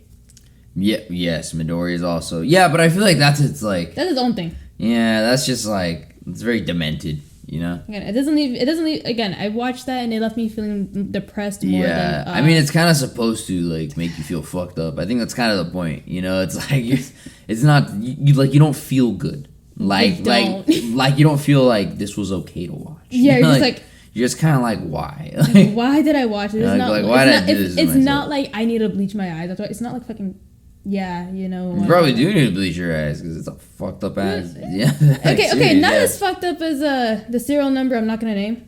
Yeah, yes, Midori is also but I feel like that's its his own thing. Yeah, that's just like it's very demented. You know? Again, it doesn't leave. Again, I watched that and it left me feeling depressed more than... I mean, it's kind of supposed to, like, make you feel fucked up. I think that's kind of the point, you know? It's like, it's not... You don't feel good. Like, you don't feel like this was okay to watch. Yeah, you're just like... You're just kind of like, why? Like, why did I watch it? It's not like, why did I do this to It's myself? not like I need to bleach my eyes. That's why it's not like fucking... Yeah, you know. You probably do need to bleach your eyes because it's a fucked up ass. Yeah. Okay, not as fucked up as the serial number I'm not gonna name.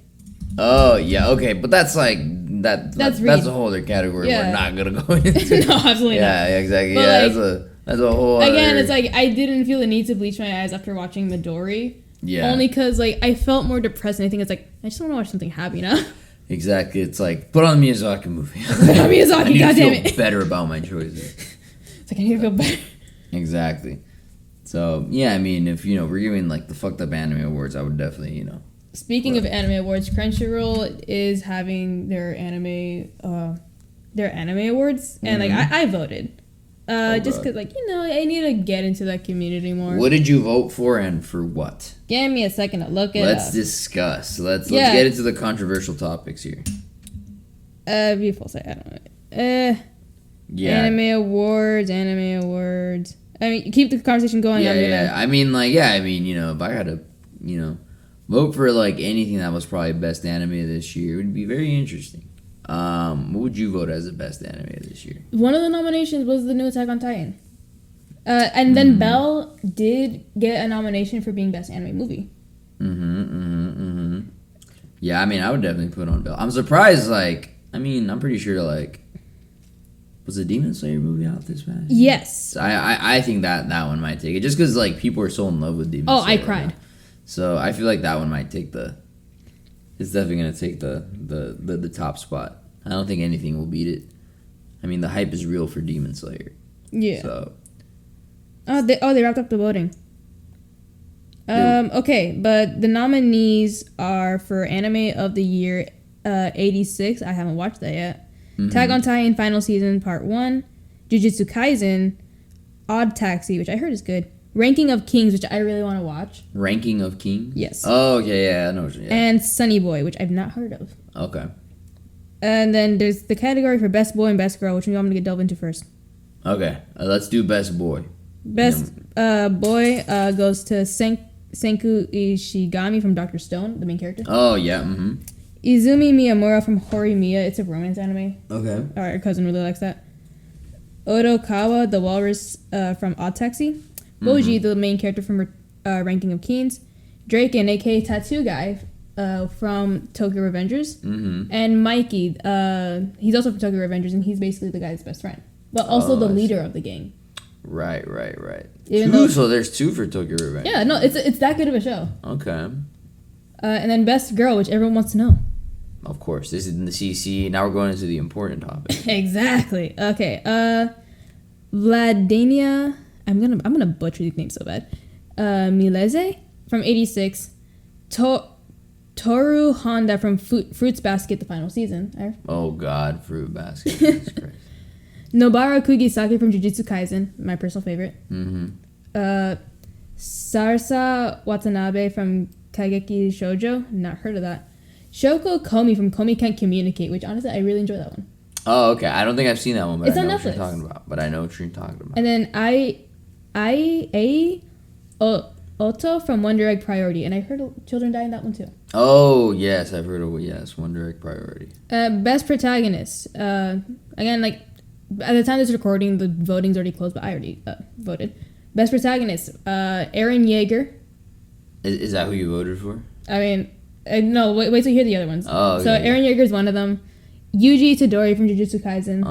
Oh yeah, okay, but that's like that's a whole other category we're not gonna go into. No, absolutely not. Yeah, exactly. But that's a whole. Again, it's like I didn't feel the need to bleach my eyes after watching Midori. Yeah. Only because like I felt more depressed, and I think it's like I just want to watch something happy now. Exactly. It's like put on a Miyazaki movie. Miyazaki, goddammit. I feel better about my choices. It's like I need to feel better. Exactly. So yeah, I mean, if we're giving like the fucked up anime awards, I would definitely Speaking of anime awards, Crunchyroll is having their anime awards, and like I voted, just because like I need to get into that community more. What did you vote for and for what? Give me a second to look it Let's up. discuss. Let's get into the controversial topics here. Beautiful site. I don't know. Yeah. Anime awards. I mean, keep the conversation going. Yeah. I mean, if I had to, vote for like anything that was probably best anime this year, it would be very interesting. What would you vote as the best anime this year? One of the nominations was the new Attack on Titan. And then Belle did get a nomination for being best anime movie. Yeah, I mean, I would definitely put on Belle. I'm surprised, I'm pretty sure, was the Demon Slayer movie out this past? Yes. So I think that one might take it, just because people are so in love with Demon Slayer. Oh, I cried. Now. So I feel like that one might take it's definitely gonna take the top spot. I don't think anything will beat it. I mean, the hype is real for Demon Slayer. Yeah. So. They wrapped up the voting. Okay, but the nominees are for Anime of the Year 86. I haven't watched that yet. Tag on Titan Final Season Part 1, Jujutsu Kaisen, Odd Taxi, which I heard is good, Ranking of Kings, which I really want to watch. Ranking of Kings? Yes. Oh, okay, yeah, I know. Yeah. And Sunny Boy, which I've not heard of. Okay. And then there's the category for Best Boy and Best Girl, which I'm going to delve into first. Okay, let's do Best Boy. Best boy goes to Senku Ishigami from Dr. Stone, the main character. Oh, yeah, Izumi Miyamura from Horimiya. It's a romance anime. Okay. Our cousin really likes that. Odokawa, the walrus from Odd Taxi. Boji, the main character from Ranking of Kings. Drake, and aka Tattoo Guy from Tokyo Revengers. And Mikey, he's also from Tokyo Revengers, and he's basically the guy's best friend. But also the leader of the gang. Right. So there's two for Tokyo Revengers. Yeah, no, it's that good of a show. Okay. And then Best Girl, which everyone wants to know. Of course, this is in the CC. Now we're going into the important topic. Exactly. Okay. Vladenia. I'm gonna butcher these names so bad. Mileze from 86. Toru Honda from Fruits Basket, the final season. Oh God, Fruit Basket. Jesus Christ. Nobara Kugisaki from Jujutsu Kaisen, my personal favorite. Sarsa Watanabe from Kageki Shoujo, not heard of that. Shoko Komi from Komi Can't Communicate, which honestly I really enjoy that one. Oh, okay. I don't think I've seen that one, but it's I know on what you're Netflix. talking about. But I know what you're talking about. And then Otto from Wonder Egg Priority, and I heard children die in that one too. Oh yes, I've heard of Wonder Egg Priority. Best protagonist. Again, like, at the time of this recording, the voting's already closed, but I already voted. Best protagonist, Eren Yeager. Is that who you voted for? I mean, no, wait till you hear the other ones. Oh, okay. So Eren Yeager's one of them. Yuji Itadori from Jujutsu Kaisen.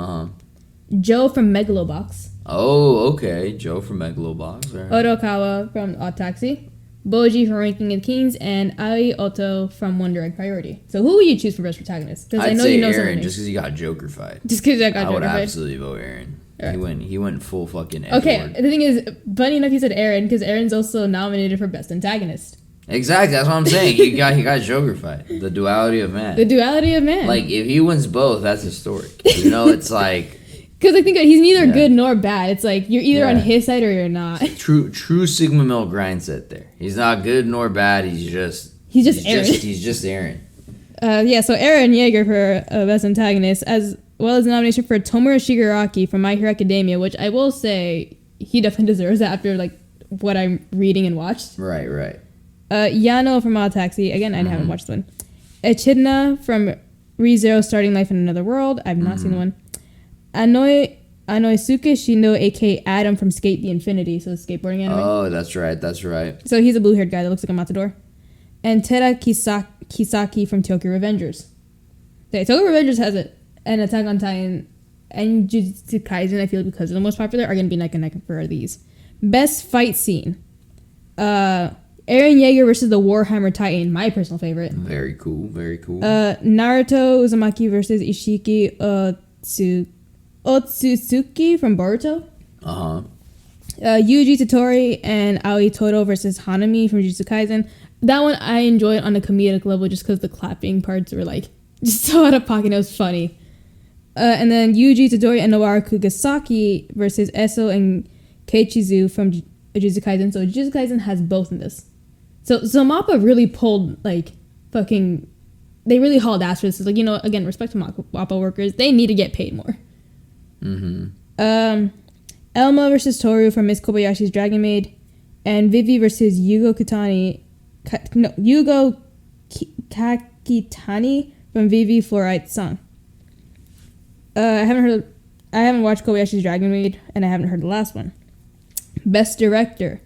Joe from Megalobox. Oh, okay. Joe from Megalobox. Right. Odokawa from Odd Taxi. Boji from Ranking of Kings, and Ai Otto from One Direct Priority. So who would you choose for best protagonist? Because I know you know Eren, just because he got Joker-fied. Just because I got Joker-fied. I would absolutely vote Eren. Right. He went full fucking Edward. Okay, the thing is, funny enough, you said Eren because Eren's also nominated for best antagonist. Exactly, that's what I'm saying. He got Joker-fied. The duality of man. The duality of man. Like, if he wins both, that's historic. You know, it's like... Because I think he's neither good nor bad. It's like, you're either on his side or you're not. True Sigma Male grind set there. He's not good nor bad. He's just Eren. He's just Eren. So Eren Yeager for best antagonist, as well as a nomination for Tomura Shigaraki from My Hero Academia, which I will say he definitely deserves that after like what I'm reading and watched. Right. Yano from Odd Taxi. Again, I haven't watched the one. Echidna from ReZero Starting Life in Another World. I've not seen the one. Anoisuke Shindo, aka Adam from Skate the Infinity, so the skateboarding anime. Oh, that's right. So he's a blue-haired guy that looks like a matador. And Tera Kisaki from Tokyo Revengers. Okay, Tokyo Revengers has an Attack on Titan and Jujutsu Kaisen, I feel, because they're the most popular, are going to be neck and neck for these. Best fight scene. Eren Yeager versus the Warhammer Titan, my personal favorite. Very cool. Naruto Uzumaki versus Ishiki Otsutsuki from Boruto. Yuji Tottori and Aoi Todo versus Hanami from Jujutsu Kaisen. That one I enjoyed on a comedic level just because the clapping parts were like just so out of pocket. It was funny. And then Yuji Tottori and Noara Kugasaki versus Eso and Keichizu from Jujutsu Kaisen. So Jujutsu Kaisen has both in this. So Mappa really pulled like fucking. They really hauled ass for this. It's like, you know, again, respect to Mappa workers. They need to get paid more. Elma versus Toru from Miss Kobayashi's Dragon Maid, and Vivi versus Yugo Kakitani from Vivi Fluorite Song. I haven't watched Kobayashi's Dragon Maid, and I haven't heard the last one. Best Director: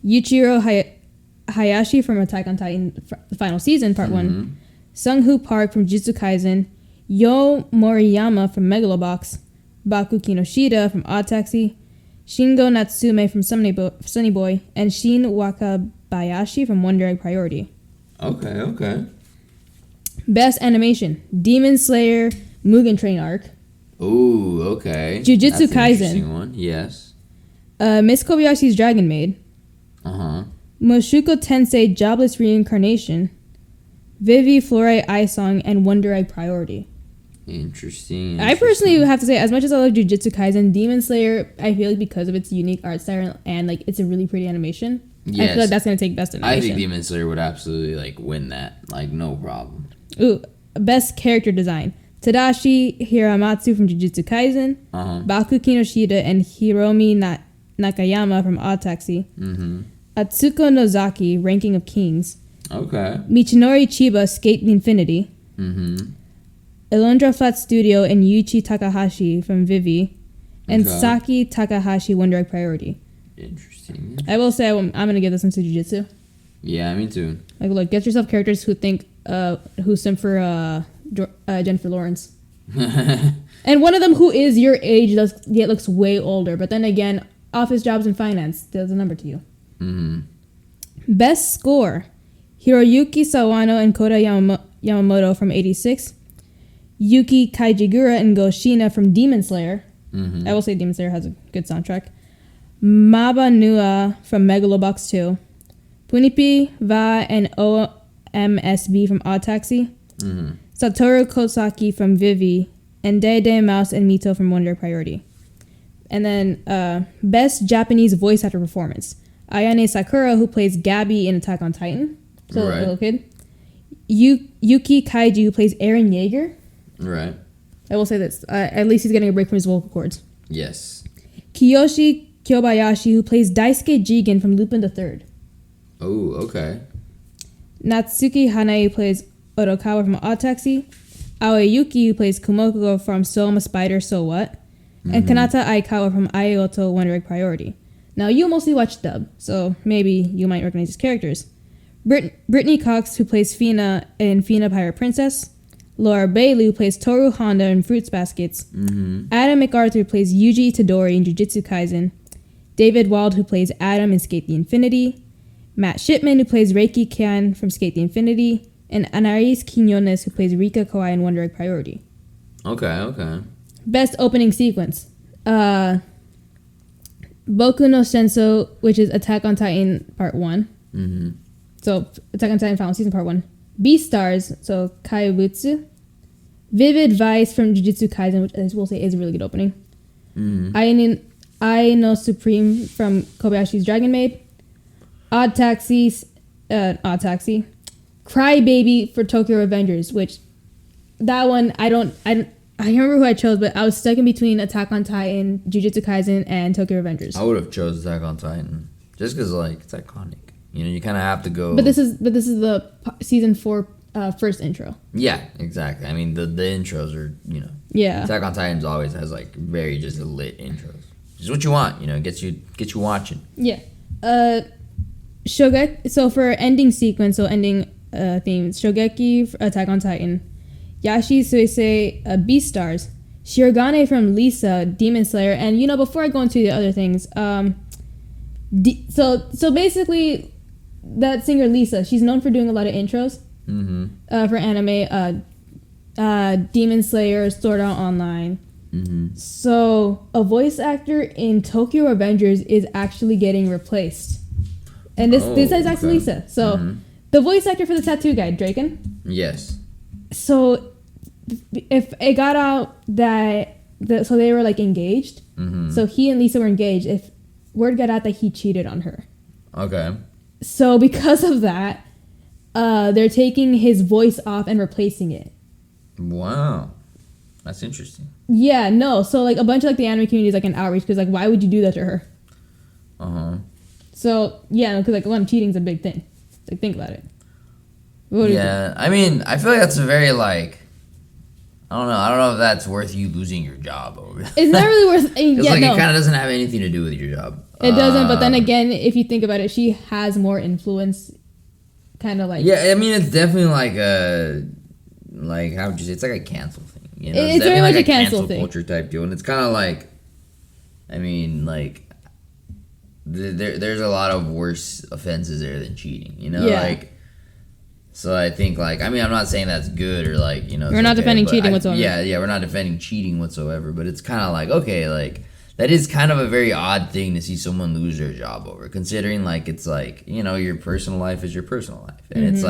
Yuichiro Hayashi from Attack on Titan, the final season, part 1. Sung-Hoo Park from Jujutsu Kaisen, Yo Moriyama from Megalobox, Baku Kinoshita from Odd Taxi, Shingo Natsume from Sunny Boy, and Shin Wakabayashi from One Direct Priority. Okay. Best Animation: Demon Slayer Mugen Train Arc. Ooh, okay. Jujutsu That's an Kaisen. interesting one. Yes. Miss Kobayashi's Dragon Maid. Mushoku Tensei Jobless Reincarnation. Vivi Fluorite Eye Song and One Direct Priority. Interesting. I personally have to say, as much as I like Jujutsu Kaisen, Demon Slayer, I feel like because of its unique art style and like it's a really pretty animation, I feel like that's gonna take best animation. I think Demon Slayer would absolutely like win that, like no problem. Ooh, best character design: Tadashi Hiramatsu from Jujutsu Kaisen, Baku Kinoshita and Hiromi Nakayama from Odd Taxi, Atsuko Nozaki, Ranking of Kings, Michinori Chiba, Skate the Infinity, Elondra Flat Studio and Yuichi Takahashi from Vivi, and Saki Takahashi, One Direct Priority. Interesting. I will say I'm gonna give this one to Jujutsu. Yeah, me too. Like, look, get yourself characters who think who sim for Jennifer Lawrence, and one of them who is your age yet looks way older. But then again, office jobs and finance does a number to you. Best score: Hiroyuki Sawano and Kota Yamamoto from 86. Yuki Kaijigura and Go Shina from Demon Slayer. I will say Demon Slayer has a good soundtrack. Maba Nua from Megalobox 2. Punipi Va and OMSB from Odd Taxi. Satoru Kosaki from Vivi. And Dede Mouse and Mito from One Direct Priority. And then best Japanese voice actor performance: Ayane Sakura, who plays Gabby in Attack on Titan. So a little kid. Yuki Kaiji, who plays Eren Yeager. Right. I will say this. At least he's getting a break from his vocal cords. Yes. Kiyoshi Kyobayashi, who plays Daisuke Jigen from Lupin III. Oh, okay. Natsuki Hanae, who plays Odokawa from Odd Taxi. Aoyuki, who plays Kumoko from So I'm a Spider, So What? And Kanata Aikawa from Aioto, One Direct Priority. Now, you mostly watch dub, so maybe you might recognize these characters. Brittany Cox, who plays Fina in Fina Pirate Princess. Laura Bailey, who plays Toru Honda in Fruits Baskets. Adam MacArthur, who plays Yuji Itadori in Jujutsu Kaisen. David Wald, who plays Adam in Skate the Infinity. Matt Shipman, who plays Reiki Kyan from Skate the Infinity. And Anais Quinones, who plays Rika Kawai in One Direct Priority. Okay. Best opening sequence. Boku no Senso, which is Attack on Titan Part 1. So, Attack on Titan Final Season Part 1. Beastars, so Kaibutsu. Vivid Vice from Jujutsu Kaisen, which I will say is a really good opening. I Know Supreme from Kobayashi's Dragon Maid. Odd Taxi. Cry Baby for Tokyo Revengers, which that one I can't remember who I chose, but I was stuck in between Attack on Titan, Jujutsu Kaisen, and Tokyo Revengers. I would have chose Attack on Titan just because it's iconic. You know, you kind of have to go. But this is the season 4 first intro. Yeah, exactly. I mean, the intros are Yeah. Attack on Titan's always has very just lit intros. Just what you want, gets you watching. Yeah. Shogeki. So for ending sequence, ending themes, Shogeki, Attack on Titan, Yashi Suisei, Beastars, Shirogane from Lisa, Demon Slayer, and before I go into the other things, so basically, that singer Lisa, she's known for doing a lot of intros for anime, Demon Slayer, Sword Art Online. So a voice actor in Tokyo Revengers is actually getting replaced, and this is actually Lisa. So the voice actor for the tattoo guy, Draken. Yes. So if it got out that so they were engaged, so he and Lisa were engaged. If word got out that he cheated on her, okay. So because of that, they're taking his voice off and replacing it. Wow, that's interesting. Yeah, no. So a bunch of the anime community is an outreach because why would you do that to her? So yeah, because one, cheating's a big thing. Think about it. Yeah, I mean, I feel like that's a very I don't know if that's worth you losing your job over. It's not really worth. It kind of doesn't have anything to do with your job. It doesn't. But then again, if you think about it, she has more influence. Yeah, I mean, it's definitely how would you say? It's a cancel thing. It's very much a cancel thing. Culture type deal, and it's kind of I mean, there's a lot of worse offenses there than cheating. Yeah. So I think I mean, I'm not saying that's good or we're not defending cheating whatsoever. Yeah, we're not defending cheating whatsoever. But it's kind of okay, that is kind of a very odd thing to see someone lose their job over, considering it's your personal life is your personal life, and it's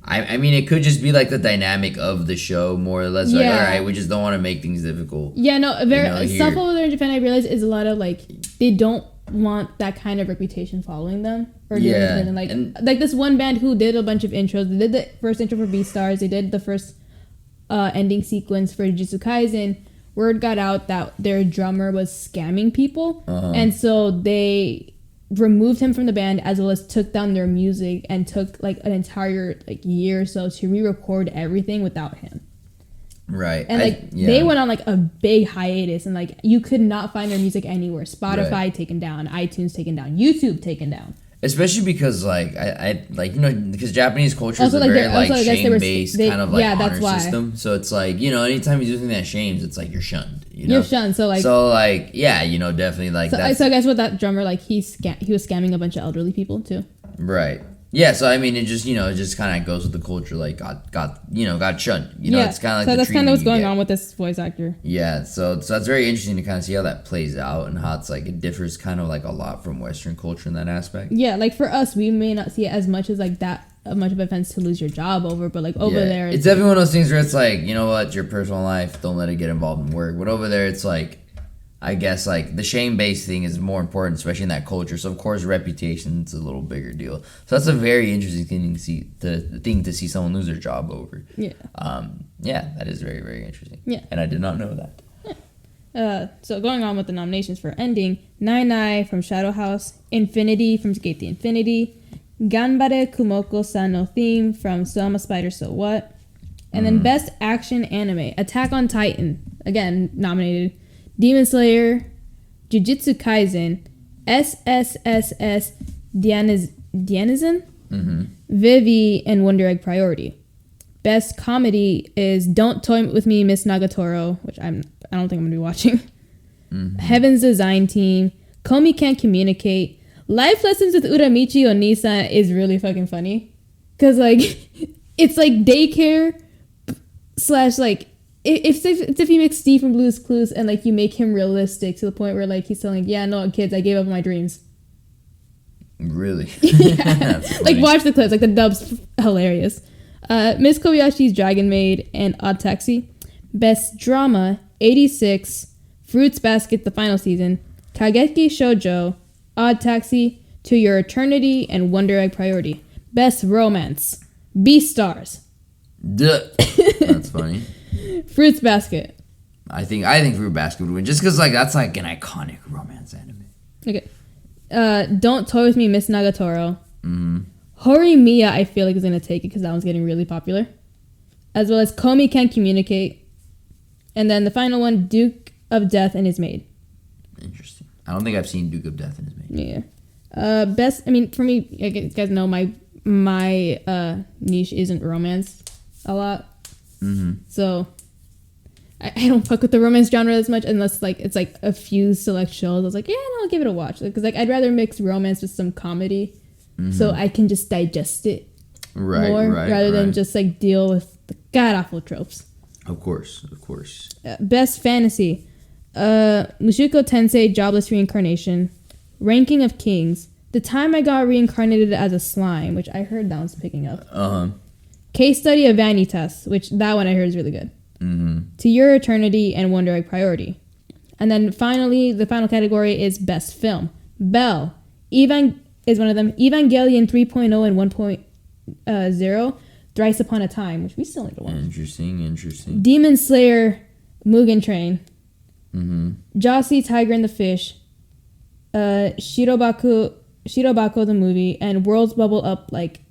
I mean, it could just be the dynamic of the show more or less. All right, we just don't want to make things difficult. Yeah, no, very stuff over there in Japan. I realize is a lot of they don't want that kind of reputation following them. Or and this one band who did a bunch of intros. They did the first intro for Beastars. They did the first ending sequence for Jujutsu Kaisen. Word got out that their drummer was scamming people, and so they removed him from the band as well as took down their music and took an entire year or so to re-record everything without him. Right. And they went on a big hiatus, and you could not find their music anywhere. Spotify taken down, iTunes taken down, YouTube taken down. Especially because because Japanese culture is a very shame-based kind of honor system. So it's anytime you do something that shames, it's you're shunned. You're shunned. So definitely that. So I guess with that drummer, he was scamming a bunch of elderly people too. Right. Yeah. So I mean, it just it just kind of goes with the culture. Got shunned. It's kind of so that's kind of what's going on with this voice actor. Yeah. So that's very interesting to kind of see how that plays out and how it's it differs kind of a lot from Western culture in that aspect. Yeah. For us, we may not see it as much as that much of offense to lose your job over, but over there, it's definitely one of those things where it's you know what, your personal life, don't let it get involved in work. But over there, it's I guess the shame-based thing is more important, especially in that culture. So of course, reputation's a little bigger deal. So that's a very interesting thing to see someone lose their job over. Yeah. Yeah, that is very, very interesting. Yeah. And I did not know that. Yeah. So going on with the nominations for ending, Nai Nai from Shadow House, Infinity from Skate the Infinity, Ganbare Kumoko-san no Theme from So I'm a Spider, So What, And then Best Action Anime, Attack on Titan, again nominated, Demon Slayer, Jujutsu Kaisen, SSSS, Dianizen, Vivi, and Wonder Egg Priority. Best Comedy is Don't Toy With Me, Miss Nagatoro, which I don't think I'm going to be watching. Heaven's Design Team, Komi Can't Communicate. Life Lessons with Uramichi Onisa is really fucking funny. Because, like, it's like daycare / like, if you make Steve from Blue's Clues and, like, you make him realistic to the point where, like, he's telling, yeah, no, kids, I gave up on my dreams. Really? Yeah. Like, watch the clips. Like, the dub's hilarious. Miss Kobayashi's Dragon Maid and Odd Taxi. Best Drama, 86, Fruits Basket, the final season, Kageki Shoujo, Odd Taxi, To Your Eternity, and Wonder Egg Priority. Best Romance, Beastars. That's funny. Fruits Basket. I think Fruit Basket would win just because like that's like an iconic romance anime. Okay. Don't Toy With Me, Miss Nagatoro. Horimiya, I feel like is gonna take it because that one's getting really popular. As well as Komi Can't Communicate. And then the final one, Duke of Death and His Maid. Interesting. I don't think I've seen Duke of Death and His Maid. Yeah. Best. I mean, for me, you guys know my niche isn't romance a lot. So I don't fuck with the romance genre as much unless like it's like a few select shows. I was like, yeah, no, I'll give it a watch because like I'd rather mix romance with some comedy, so I can just digest it more rather than just like deal with the god awful tropes. Of course. Best fantasy, Mushoku Tensei: Jobless Reincarnation, Ranking of Kings, The Time I Got Reincarnated as a Slime, which I heard that one's picking up. Case Study of Vanitas, which that one I heard is really good. To Your Eternity and Wonder Egg Priority. And then finally, the final category is Best Film. Belle is one of them. Evangelion 3.0 and 1.0. Thrice Upon a Time, which we still need to watch. Interesting. Demon Slayer, Mugen Train. Jossie, Tiger and the Fish. Shirobako the movie. And Words Bubble Up Like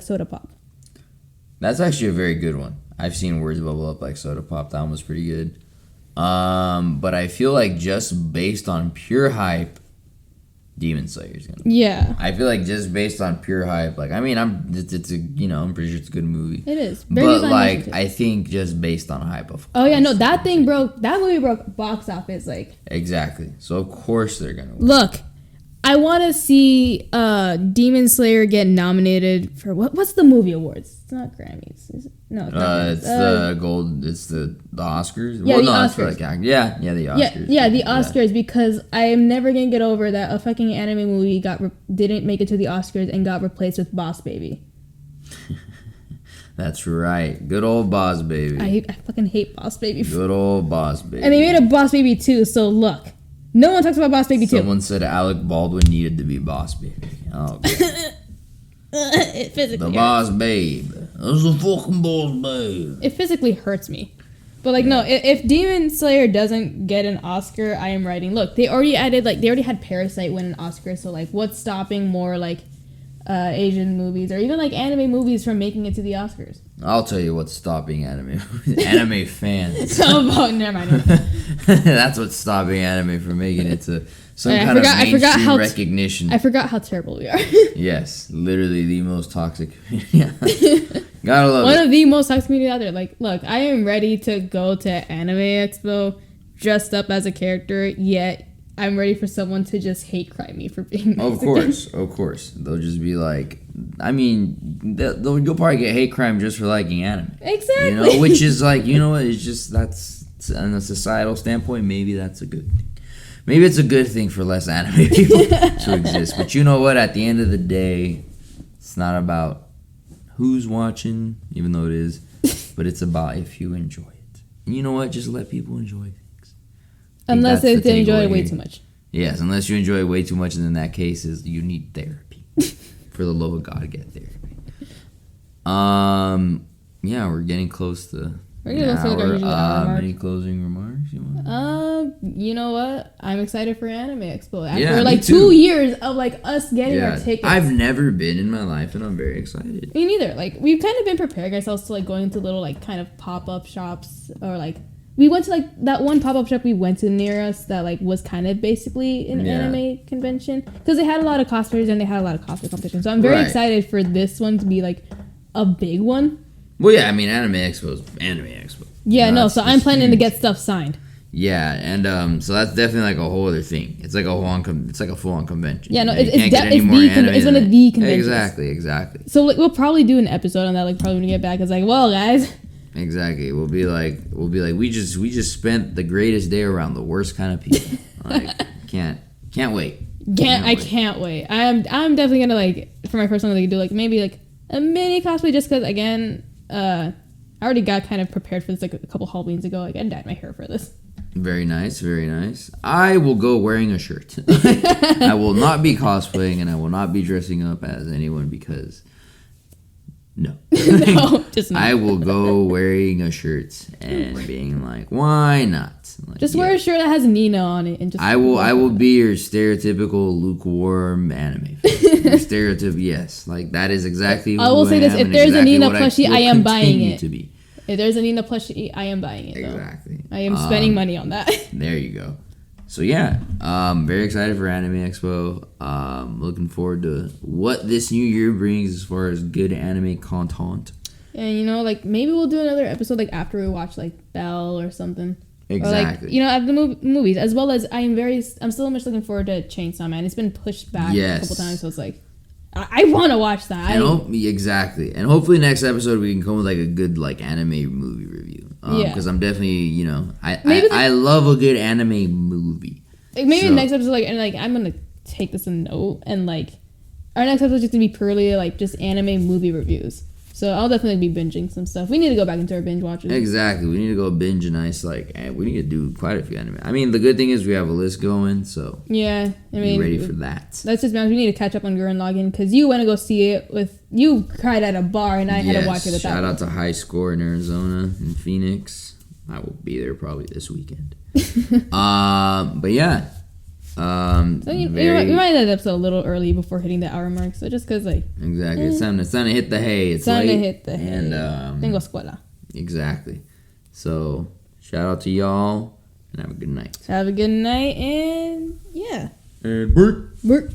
Soda Pop. That's actually a very good one. I've seen Words Bubble Up Like Soda Pop. That one was pretty good. But I feel like just based on pure hype, Demon Slayer's gonna win. Yeah. I feel like just based on pure hype, like I mean, I'm pretty sure it's a good movie. It is. But like I think just based on hype, of course. Oh yeah, no, that movie broke box office like. Exactly. So of course they're gonna win. Look, I want to see Demon Slayer get nominated for what's the movie awards? It's not Grammys. Is it? No, it's not it's the gold. It's the Oscars. Yeah, well, the no, Oscars. it's for like the Oscars. Yeah, the Oscars because I am never gonna get over that a fucking anime movie didn't make it to the Oscars and got replaced with Boss Baby. That's right. Good old Boss Baby. I fucking hate Boss Baby. Good old Boss Baby. And they made a Boss Baby 2, so look. No one talks about Boss Baby 2. Someone said Alec Baldwin needed to be Boss Baby. Oh, God. It physically the hurts. Boss Babe. That's the fucking Boss Babe. It physically hurts me. But like, no, if Demon Slayer doesn't get an Oscar, I am writing. Look, they already had Parasite win an Oscar, so like, what's stopping more like Asian movies or even like anime movies from making it to the Oscars? I'll tell you what's stopping anime fans. Oh, never mind. That's what's stopping anime from making it to some kind of mainstream recognition. I forgot how terrible we are. Yes, literally the most toxic community. Gotta love One it. of the most toxic community out there. Like, look, I am ready to go to Anime Expo dressed up as a character, yet I'm ready for someone to just hate crime me for being Mexican. Of course. They'll just be like, I mean, you'll probably get hate crime just for liking anime. Exactly. You know, which is like, you know what, it's just, that's, on a societal standpoint, maybe that's a good thing. Maybe it's a good thing for less anime people to exist. But you know what, at the end of the day, it's not about who's watching, even though it is, but it's about if you enjoy it. And you know what, just let people enjoy things. Unless they enjoy it way too much. Yes, unless you enjoy it way too much, and in that case, you need therapy. For the love of God, get therapy. Yeah, we're getting close to We're gonna go for our usual hour mark. Any closing remarks you want? You know what? I'm excited for Anime Expo. After Yeah, like me too. 2 years of like us getting our tickets. I've never been in my life, and I'm very excited. Me neither. Like we've kind of been preparing ourselves to like going to little like kind of pop-up shops, or like we went to like that one pop-up shop we went to near us that like was kind of basically an anime convention, because they had a lot of cosplayers and they had a lot of cosplay competitions. So I'm very excited for this one to be like a big one. Well, yeah, I mean, Anime Expo is Anime Expo. Yeah, no, so I'm planning to get stuff signed. Yeah, and so that's definitely like a whole other thing. It's like a full-on convention. Yeah, no, it's one of the conventions. Exactly. So like, we'll probably do an episode on that, like probably when we get back. It's like, well, guys. Exactly. We'll be like, we just spent the greatest day around the worst kind of people. Like, can't wait. I can't wait. I'm definitely gonna like, for my first one, like do like maybe like a mini cosplay, just because again, I already got kind of prepared for this like a couple Halloweens ago. Like I dyed my hair for this. Very nice, very nice. I will go wearing a shirt. I will not be cosplaying, and I will not be dressing up as anyone, because no. No, just not. I will go wearing a shirt and being like, why not? Like, just wear a shirt that has Nina on it, and just. I will be your stereotypical lukewarm anime fan. Your stereotype, yes, like that is exactly. I will say this: if there's a Nina plushie, I am buying it. To be. If there's a Nina plushie, I am buying it. Exactly. Though. I am spending money on that. There you go. So yeah, very excited for Anime Expo. Looking forward to what this new year brings as far as good anime content. And you know, like maybe we'll do another episode like after we watch like Belle or something. Exactly. Or like, you know, at the movies, as well as I'm still much looking forward to Chainsaw Man. It's been pushed back a couple times, so it's like I want to watch that. Exactly. And hopefully next episode we can come with like a good like anime movie review. Because I'm definitely, you know, I love a good anime movie. Like maybe next episode, like, and like I'm gonna take this a note, and like our next episode is just gonna be purely like just anime movie reviews. So I'll definitely be binging some stuff. We need to go back into our binge watches. Exactly. We need to go binge a nice, like, we need to do quite a few anime. I mean, the good thing is we have a list going, so yeah, I mean, be ready for that. Let's just be honest, we need to catch up on Gurren Lagann, because you went to go see it you cried at a bar, and I had to watch it with that. Shout out to High Score in Arizona and Phoenix. I will be there probably this weekend. But yeah. So we might end the episode a little early before hitting the hour mark. So just because like exactly, it's time to hit the hay. It's time late, to hit the hay. And tengo escuela. Exactly. So shout out to y'all and have a good night. Have a good night, and yeah. And Bert.